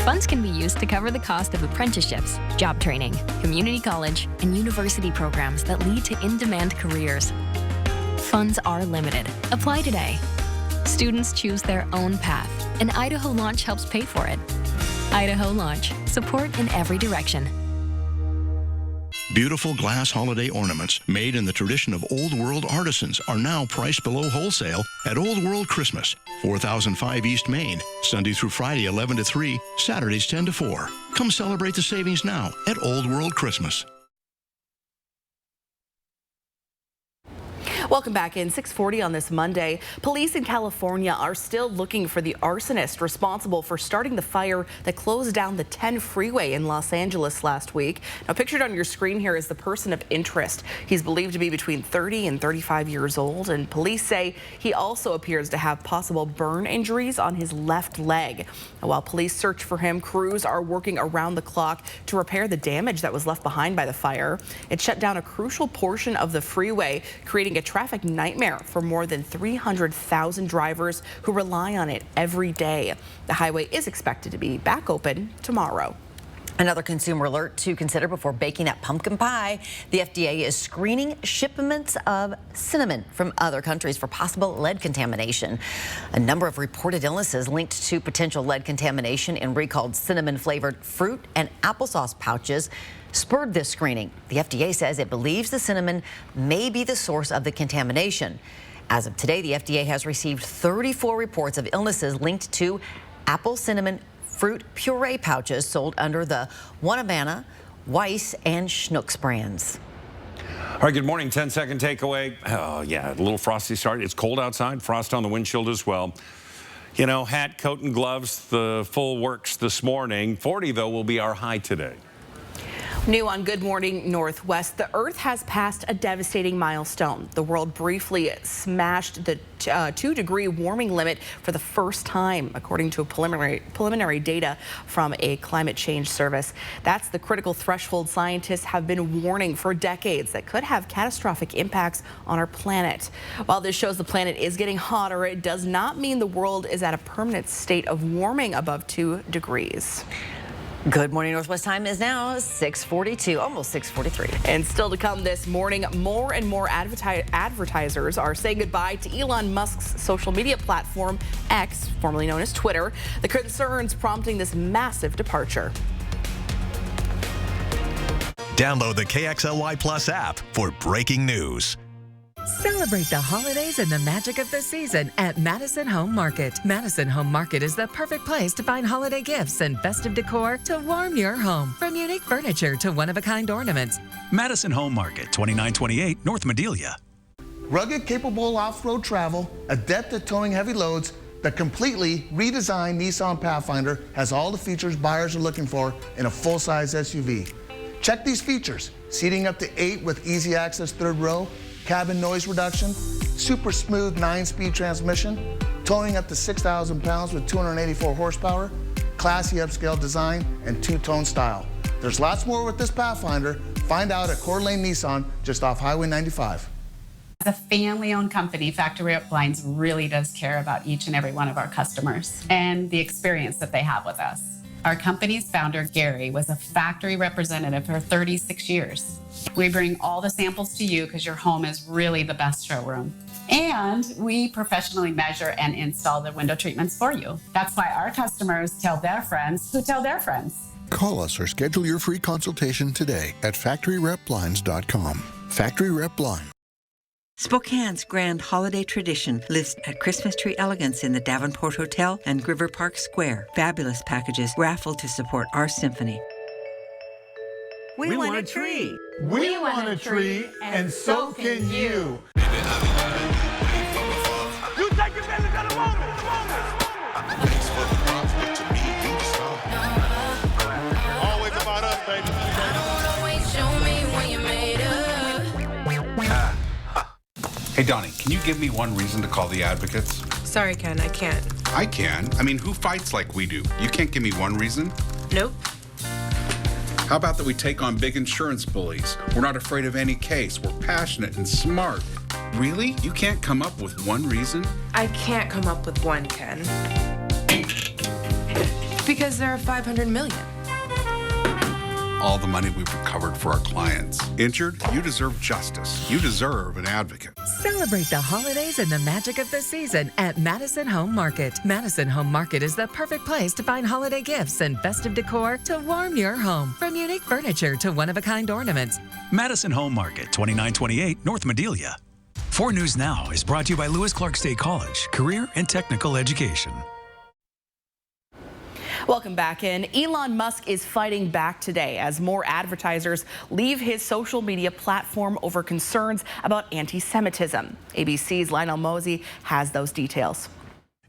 Funds can be used to cover the cost of apprenticeships, job training, community college, and university programs that lead to in-demand careers. Funds are limited. Apply today. Students choose their own path, and Idaho Launch helps pay for it. Idaho Launch. Support in every direction. Beautiful glass holiday ornaments made in the tradition of Old World artisans are now priced below wholesale at Old World Christmas, 4005 East Main, Sunday through Friday 11 to 3, Saturdays 10 to 4. Come celebrate the savings now at Old World Christmas. Welcome back in 6:40 on this Monday. Police in California are still looking for the arsonist responsible for starting the fire that closed down the 10 freeway in Los Angeles last week. Now, pictured on your screen here is the person of interest. He's believed to be between 30 and 35 years old, and police say he also appears to have possible burn injuries on his left leg. Now, while police search for him, crews are working around the clock to repair the damage that was left behind by the fire. It shut down a crucial portion of the freeway, creating a traffic nightmare for more than 300,000 drivers who rely on it every day. The highway is expected to be back open tomorrow. Another consumer alert to consider before baking that pumpkin pie. The FDA is screening shipments of cinnamon from other countries for possible lead contamination. A number of reported illnesses linked to potential lead contamination in recalled cinnamon-flavored fruit and applesauce pouches spurred this screening. The FDA says it believes the cinnamon may be the source of the contamination. As of today, the FDA has received 34 reports of illnesses linked to apple cinnamon fruit puree pouches sold under the Wanabana, Weiss, and Schnucks brands. All right, good morning. 10-second takeaway. Oh, yeah, a little frosty start. It's cold outside, frost on the windshield as well. You know, hat, coat, and gloves, the full works this morning. 40, though, will be our high today. New on Good Morning Northwest, the Earth has passed a devastating milestone. The world briefly smashed the 2-degree warming limit for the first time, according to preliminary data from a climate change service. That's the critical threshold scientists have been warning for decades that could have catastrophic impacts on our planet. While this shows the planet is getting hotter, it does not mean the world is at a permanent state of warming above 2 degrees. Good Morning Northwest time is now 6:42, almost 6:43. And still to come this morning, more and more advertisers are saying goodbye to Elon Musk's social media platform, X, formerly known as Twitter. The concerns prompting this massive departure. Download the KXLY Plus app for breaking news. Celebrate the holidays and the magic of the season at Madison Home Market. Madison Home Market is the perfect place to find holiday gifts and festive decor to warm your home. From unique furniture to one-of-a-kind ornaments. Madison Home Market, 2928 North Medelia. Rugged, capable off-road travel, adept at towing heavy loads, the completely redesigned Nissan Pathfinder has all the features buyers are looking for in a full-size SUV. Check these features: seating up to 8 with easy access third row, cabin noise reduction, super smooth 9-speed transmission, towing up to 6,000 pounds with 284 horsepower, classy upscale design, and two-tone style. There's lots more with this Pathfinder. Find out at Coeur d'Alene Nissan, just off Highway 95. As a family-owned company, Factory Rep Blinds really does care about each and every one of our customers and the experience that they have with us. Our company's founder, Gary, was a factory representative for 36 years. We bring all the samples to you because your home is really the best showroom. And we professionally measure and install the window treatments for you. That's why our customers tell their friends who tell their friends. Call us or schedule your free consultation today at FactoryRepBlinds.com. Factory Rep Blind. Spokane's grand holiday tradition lives at Christmas Tree Elegance in the Davenport Hotel and River Park Square. Fabulous packages raffle to support our symphony. We want a tree. We want a tree, and so can you. You take it Thanks for the props, but to me, you the star. Always about us, baby. Hey, Donnie, can you give me one reason to call the advocates? Sorry, Ken, I can't. I can. I mean, who fights like we do? You can't give me one reason? Nope. How about that we take on big insurance bullies? We're not afraid of any case. We're passionate and smart. Really? You can't come up with one reason? I can't come up with one, Ken. Because there are 500 million. All the money we've recovered for our clients. Injured? You deserve justice. You deserve an advocate. Celebrate the holidays and the magic of the season at Madison Home Market. Madison Home Market is the perfect place to find holiday gifts and festive decor to warm your home. From unique furniture to one-of-a-kind ornaments. Madison Home Market, 2928 North Medelia. 4 News Now is brought to you by Lewis Clark State College, Career and Technical Education. Welcome back in. Elon Musk is fighting back today as more advertisers leave his social media platform over concerns about anti-Semitism. ABC's Lionel Mosey has those details.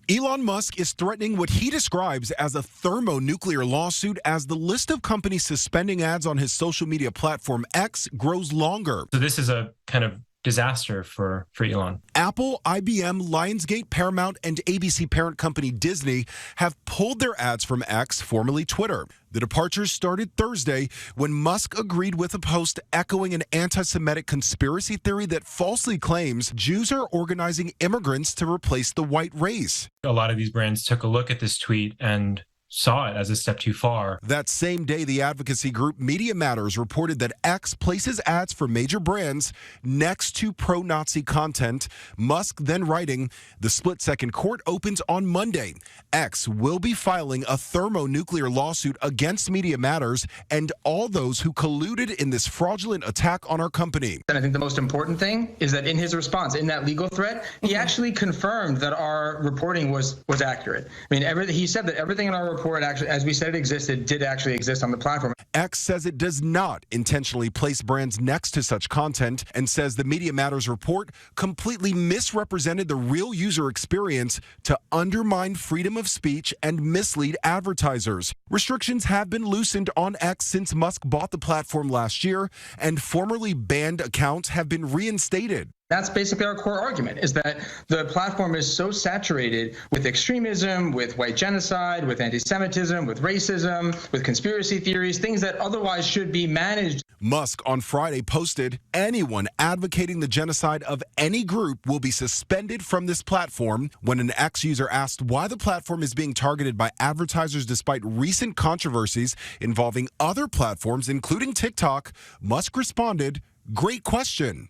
Elon Musk is threatening what he describes as a thermonuclear lawsuit as the list of companies suspending ads on his social media platform X grows longer. So this is a kind of disaster for Elon. Apple, IBM, Lionsgate, Paramount, and ABC parent company Disney have pulled their ads from X, formerly Twitter. The departures started Thursday when Musk agreed with a post echoing an anti-Semitic conspiracy theory that falsely claims Jews are organizing immigrants to replace the white race. A lot of these brands took a look at this tweet and saw it as a step too far. That same day, the advocacy group Media Matters reported that X places ads for major brands next to pro-Nazi content. Musk then writing, the split-second court opens on Monday. X will be filing a thermonuclear lawsuit against Media Matters and all those who colluded in this fraudulent attack on our company. And I think the most important thing is that in his response, in that legal threat, he actually confirmed that our reporting was accurate. I mean, he said that everything in our report actually, as we said it existed, did actually exist on the platform. X says it does not intentionally place brands next to such content and says the Media Matters report completely misrepresented the real user experience to undermine freedom of speech and mislead advertisers. Restrictions have been loosened on X since Musk bought the platform last year, and formerly banned accounts have been reinstated. That's basically our core argument, is that the platform is so saturated with extremism, with white genocide, with anti-Semitism, with racism, with conspiracy theories, things that otherwise should be managed. Musk on Friday posted, anyone advocating the genocide of any group will be suspended from this platform. When an X user asked why the platform is being targeted by advertisers despite recent controversies involving other platforms, including TikTok, Musk responded, "Great question."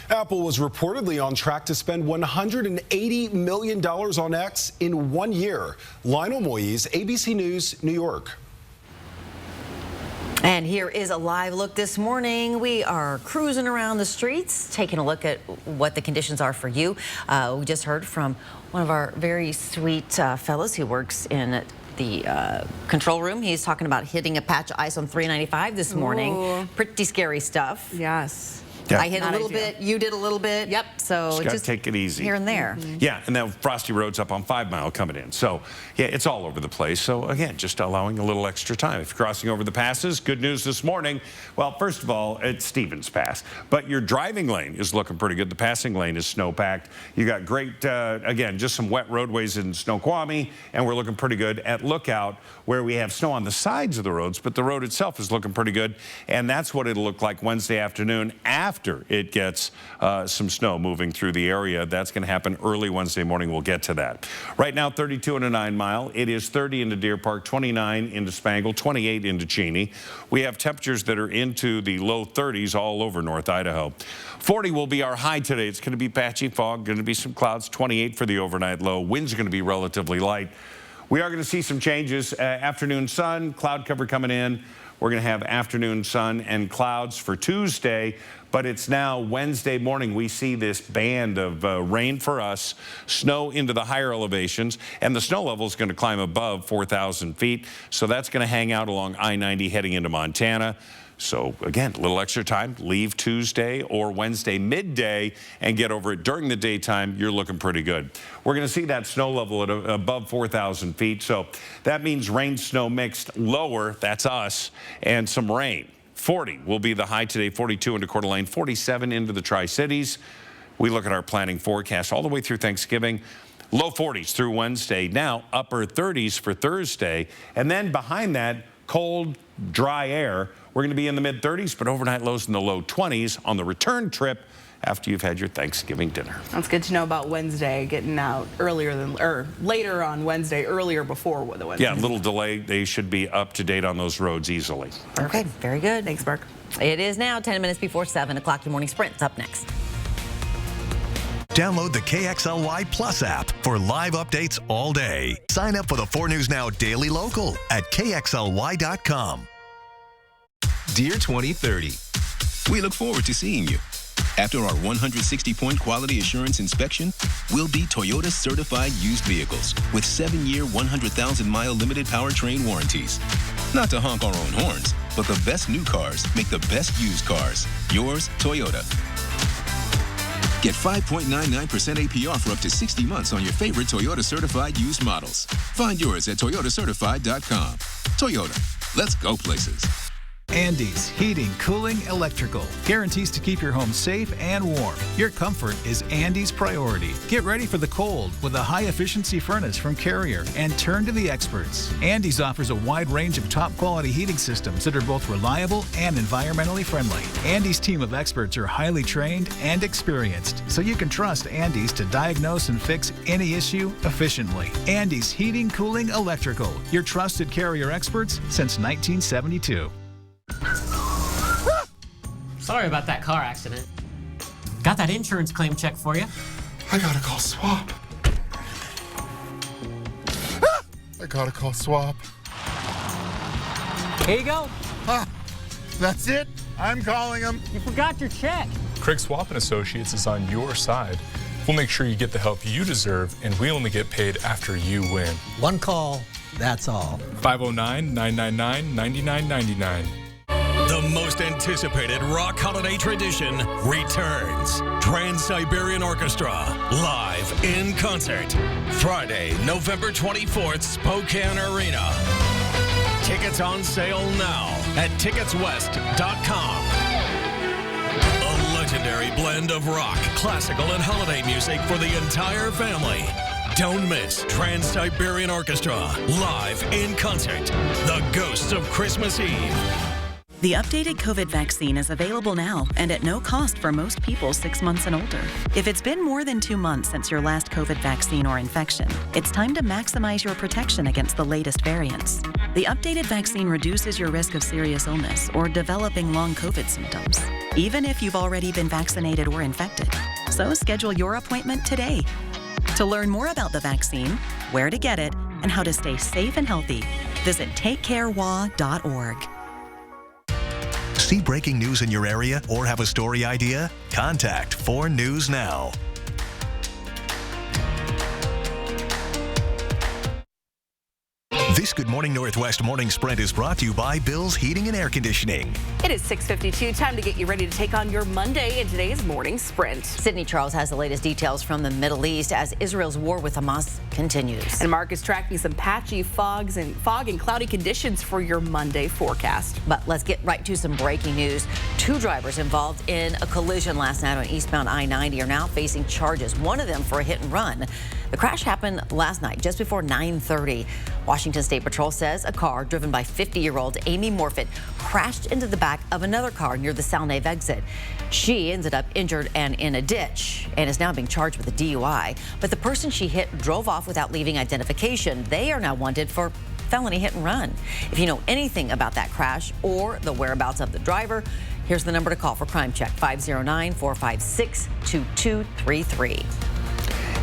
Apple was reportedly on track to spend $180 million on X in 1 year. Lionel Moise, ABC News, New York. And here is a live look this morning. We are cruising around the streets, taking a look at what the conditions are for you. We just heard from one of our very sweet fellows who works in the control room. He's talking about hitting a patch of ice on 395 this morning. Ooh. Pretty scary stuff. Yes. Yeah. I hit a little bit, you did a little bit. Yep. So Just take it easy. Here and there. Yeah, and then Frosty Road's up on 5 Mile coming in. So, yeah, it's all over the place. So, again, just allowing a little extra time. If you're crossing over the passes, good news this morning. Well, first of all, it's Stevens Pass. But your driving lane is looking pretty good. The passing lane is snow-packed. You got great, again, just some wet roadways in Snoqualmie, and we're looking pretty good at Lookout, where we have snow on the sides of the roads, but the road itself is looking pretty good. And that's what it'll look like Wednesday afternoon after it gets some snow moving through the area. That's going to happen early Wednesday morning. We'll get to that. Right now, 32 into 9 Mile. It is 30 into Deer Park, 29 into Spangle, 28 into Cheney. We have temperatures that are into the low 30s all over North Idaho. 40 will be our high today. It's going to be patchy fog, going to be some clouds, 28 for the overnight low. Winds are going to be relatively light. We are going to see some changes. Afternoon sun, cloud cover coming in. We're going to have afternoon sun and clouds for Tuesday, but it's now Wednesday morning. We see this band of rain for us, snow into the higher elevations, and the snow level is going to climb above 4,000 feet. So that's going to hang out along I-90 heading into Montana. So again, a little extra time. Leave Tuesday or Wednesday midday and get over it during the daytime. You're looking pretty good. We're going to see that snow level at above 4,000 feet. So that means rain, snow mixed lower. That's us. And some rain. 40 will be the high today. 42 into Coeur d'Alene. 47 into the Tri-Cities. We look at our planning forecast all the way through Thanksgiving. Low 40s through Wednesday. Now upper 30s for Thursday. And then behind that, cold, dry air. We're going to be in the mid-30s, but overnight lows in the low 20s on the return trip after you've had your Thanksgiving dinner. That's good to know about Wednesday, getting out earlier than, or later on Wednesday, earlier before the Wednesday. Yeah, a little delay. They should be up to date on those roads easily. Okay, very good. Thanks, Mark. It is now 10 minutes before 7 o'clock. Your morning sprint's up next. Download the KXLY Plus app for live updates all day. Sign up for the 4 News Now Daily Local at KXLY.com. Dear 2030, we look forward to seeing you. After our 160-point quality assurance inspection, we'll be Toyota certified used vehicles with 7-year, 100,000-mile limited powertrain warranties. Not to honk our own horns, but the best new cars make the best used cars. Yours, Toyota. Get 5.99% APR for up to 60 months on your favorite Toyota certified used models. Find yours at toyotacertified.com. Toyota, let's go places. Andes Heating, Cooling, Electrical. Guarantees to keep your home safe and warm. Your comfort is Andes' priority. Get ready for the cold with a high-efficiency furnace from Carrier and turn to the experts. Andes offers a wide range of top-quality heating systems that are both reliable and environmentally friendly. Andes' team of experts are highly trained and experienced, so you can trust Andes to diagnose and fix any issue efficiently. Andes Heating, Cooling, Electrical. Your trusted Carrier experts since 1972. Sorry about that car accident. Got that insurance claim check for you. I gotta call Swap. I gotta call Swap. Here you go. That's it? I'm calling him. You forgot your check. Craig Swap & Associates is on your side. We'll make sure you get the help you deserve, and we only get paid after you win. One call, that's all. 509-999-9999. The most anticipated rock holiday tradition returns. Trans-Siberian Orchestra, live in concert. Friday, November 24th, Spokane Arena. Tickets on sale now at ticketswest.com. A legendary blend of rock, classical, and holiday music for the entire family. Don't miss Trans-Siberian Orchestra, live in concert. The Ghosts of Christmas Eve. The updated COVID vaccine is available now and at no cost for most people 6 months and older. If it's been more than 2 months since your last COVID vaccine or infection, it's time to maximize your protection against the latest variants. The updated vaccine reduces your risk of serious illness or developing long COVID symptoms, even if you've already been vaccinated or infected. So schedule your appointment today. To learn more about the vaccine, where to get it, and how to stay safe and healthy, visit takecarewa.org. See breaking news in your area or have a story idea? Contact 4 News Now. This Good Morning Northwest Morning Sprint is brought to you by Bill's Heating and Air Conditioning. It is 6:52. Time to get you ready to take on your Monday in today's morning sprint. Sydney Charles has the latest details from the Middle East as Israel's war with Hamas continues. And Mark is tracking some patchy fog and cloudy conditions for your Monday forecast. But let's get right to some breaking news. 2 drivers involved in a collision last night on eastbound I-90 are now facing charges, one of them for a hit and run. The crash happened last night just before 9:30. Washington State Patrol says a car driven by 50-year-old Amy Morfitt crashed into the back of another car near the Salnave exit. She ended up injured and in a ditch and is now being charged with a DUI. But the person she hit drove off without leaving identification. They are now wanted for felony hit and run. If you know anything about that crash or the whereabouts of the driver, here's the number to call for Crime Check, 509-456-2233.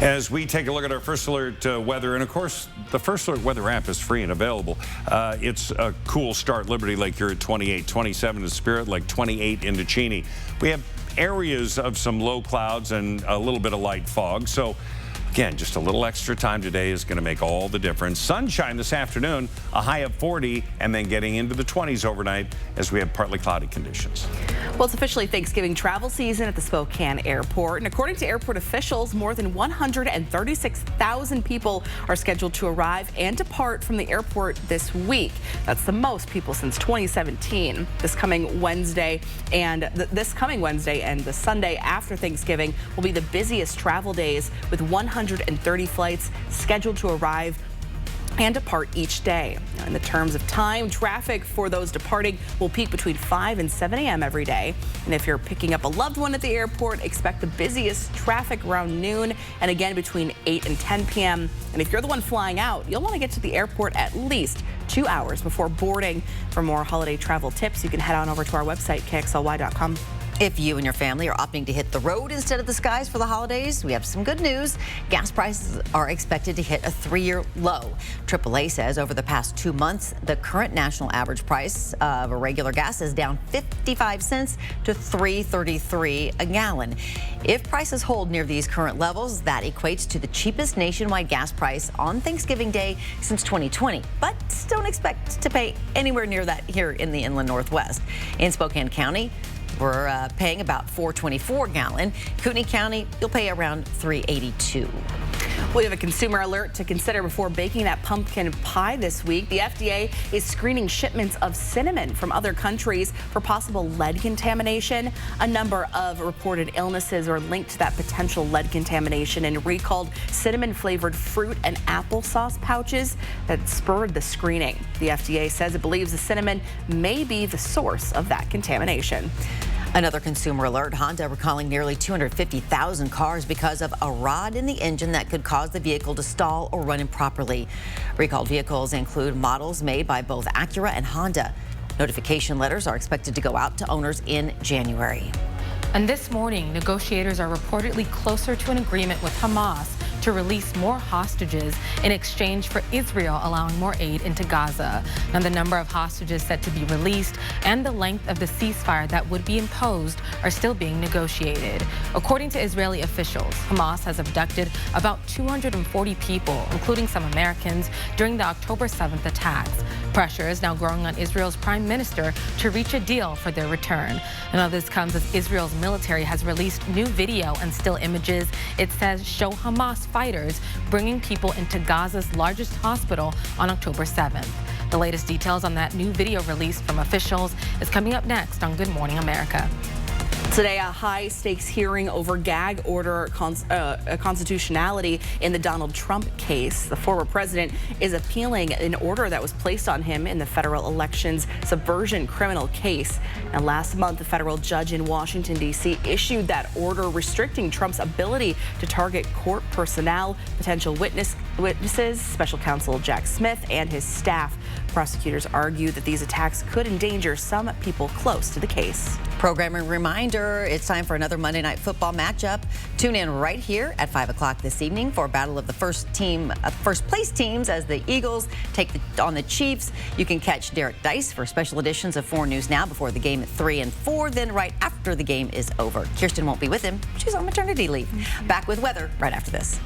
As we take a look at our First Alert weather, and of course, the First Alert weather app is free and available. It's a cool start. Liberty Lake, you're at 28, 27 to Spirit Lake, 28 into Cheney. We have areas of some low clouds and a little bit of light fog. So Again, just a little extra time today is going to make all the difference. Sunshine this afternoon, a high of 40, and then getting into the 20s overnight as we have partly cloudy conditions. Well, it's officially Thanksgiving travel season at the Spokane Airport. And according to airport officials, more than 136,000 people are scheduled to arrive and depart from the airport this week. That's the most people since 2017. This coming Wednesday and the Sunday after Thanksgiving will be the busiest travel days, with 130 flights scheduled to arrive and depart each day. Now, in the terms of time, traffic for those departing will peak between 5 and 7 a.m. every day. And if you're picking up a loved one at the airport, expect the busiest traffic around noon and again between 8 and 10 p.m. And if you're the one flying out, you'll want to get to the airport at least 2 hours before boarding. For more holiday travel tips, you can head on over to our website, KXLY.com. If you and your family are opting to hit the road instead of the skies for the holidays, we have some good news. Gas prices are expected to hit a 3-year low. AAA says over the past 2 months, the current national average price of a regular gas is down 55 cents to $3.33 a gallon. If prices hold near these current levels, that equates to the cheapest nationwide gas price on Thanksgiving Day since 2020. But don't expect to pay anywhere near that here in the Inland Northwest. In Spokane County, we're paying about $4.24 a gallon. Kootenai County, you'll pay around $3.82. We have a consumer alert to consider before baking that pumpkin pie this week. The FDA is screening shipments of cinnamon from other countries for possible lead contamination. A number of reported illnesses are linked to that potential lead contamination in recalled cinnamon-flavored fruit and applesauce pouches that spurred the screening. The FDA says it believes the cinnamon may be the source of that contamination. Another consumer alert, Honda recalling nearly 250,000 cars because of a rod in the engine that could cause the vehicle to stall or run improperly. Recalled vehicles include models made by both Acura and Honda. Notification letters are expected to go out to owners in January. And this morning, negotiators are reportedly closer to an agreement with Hamas to release more hostages in exchange for Israel allowing more aid into Gaza. Now, the number of hostages set to be released and the length of the ceasefire that would be imposed are still being negotiated. According to Israeli officials, Hamas has abducted about 240 people, including some Americans, during the October 7th attacks. Pressure is now growing on Israel's prime minister to reach a deal for their return. And now this comes as Israel's military has released new video and still images. It says show Hamas fighters bringing people into Gaza's largest hospital on October 7th. The latest details on that new video release from officials is coming up next on Good Morning America. Today, a high-stakes hearing over gag order constitutionality in the Donald Trump case. The former president is appealing an order that was placed on him in the federal elections subversion criminal case. Now, last month, a federal judge in Washington, D.C. issued that order restricting Trump's ability to target court personnel, potential witnesses, special counsel Jack Smith, and his staff. Prosecutors argue that these attacks could endanger some people close to the case. Programming reminder, it's time for another Monday Night Football matchup. Tune in right here at 5 o'clock this evening for a battle of the first place teams as the Eagles take on the Chiefs. You can catch Derek Dice for special editions of 4 News Now before the game at 3 and 4, then right after the game is over. Kirsten won't be with him. She's on maternity leave. Back with weather right after this.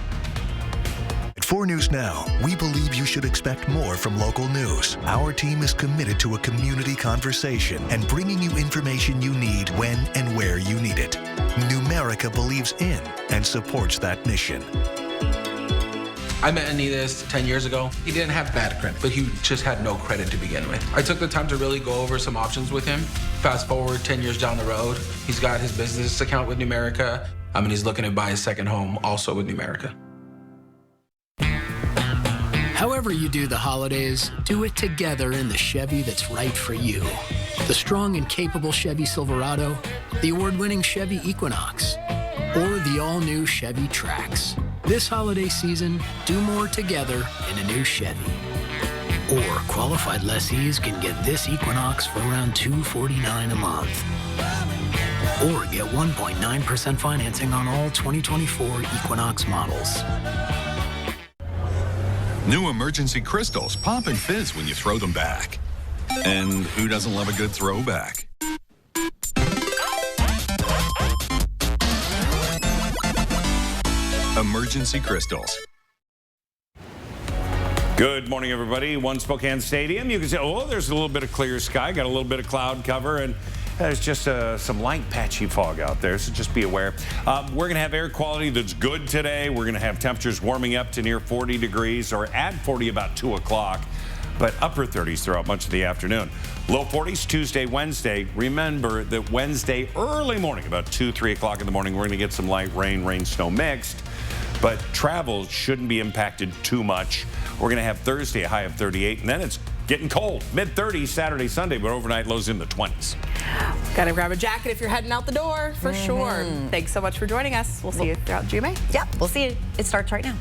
At 4 News Now, we believe you should expect more from local news. Our team is committed to a community conversation and bringing you information you need when and where you need it. Numerica believes in and supports that mission. I met Anidas 10 years ago. He didn't have bad credit, but he just had no credit to begin with. I took the time to really go over some options with him. Fast forward 10 years down the road, he's got his business account with Numerica. He's looking to buy his second home also with Numerica. However you do the holidays, do it together in the Chevy that's right for you. The strong and capable Chevy Silverado, the award-winning Chevy Equinox, or the all-new Chevy Trax. This holiday season, do more together in a new Chevy. Or qualified lessees can get this Equinox for around $249 a month. Or get 1.9% financing on all 2024 Equinox models. New Emergency Crystals pop and fizz when you throw them back. And who doesn't love a good throwback? Emergency Crystals. Good morning, everybody. One Spokane Stadium. You can say, oh, there's a little bit of clear sky, got a little bit of cloud cover, and there's just some light patchy fog out there, so just be aware. We're going to have air quality that's good today. We're going to have temperatures warming up to near 40 degrees or at 40 about 2 o'clock, but upper 30s throughout much of the afternoon. Low 40s Tuesday, Wednesday. Remember that Wednesday early morning, about 2, 3 o'clock in the morning, we're going to get some light rain, snow mixed. But travel shouldn't be impacted too much. We're going to have Thursday a high of 38, and then it's getting cold. Mid-30s Saturday, Sunday, but overnight lows in the 20s. Got to grab a jacket if you're heading out the door, for sure. Thanks so much for joining us. We'll see you throughout GMA. Yep, we'll see you. It starts right now.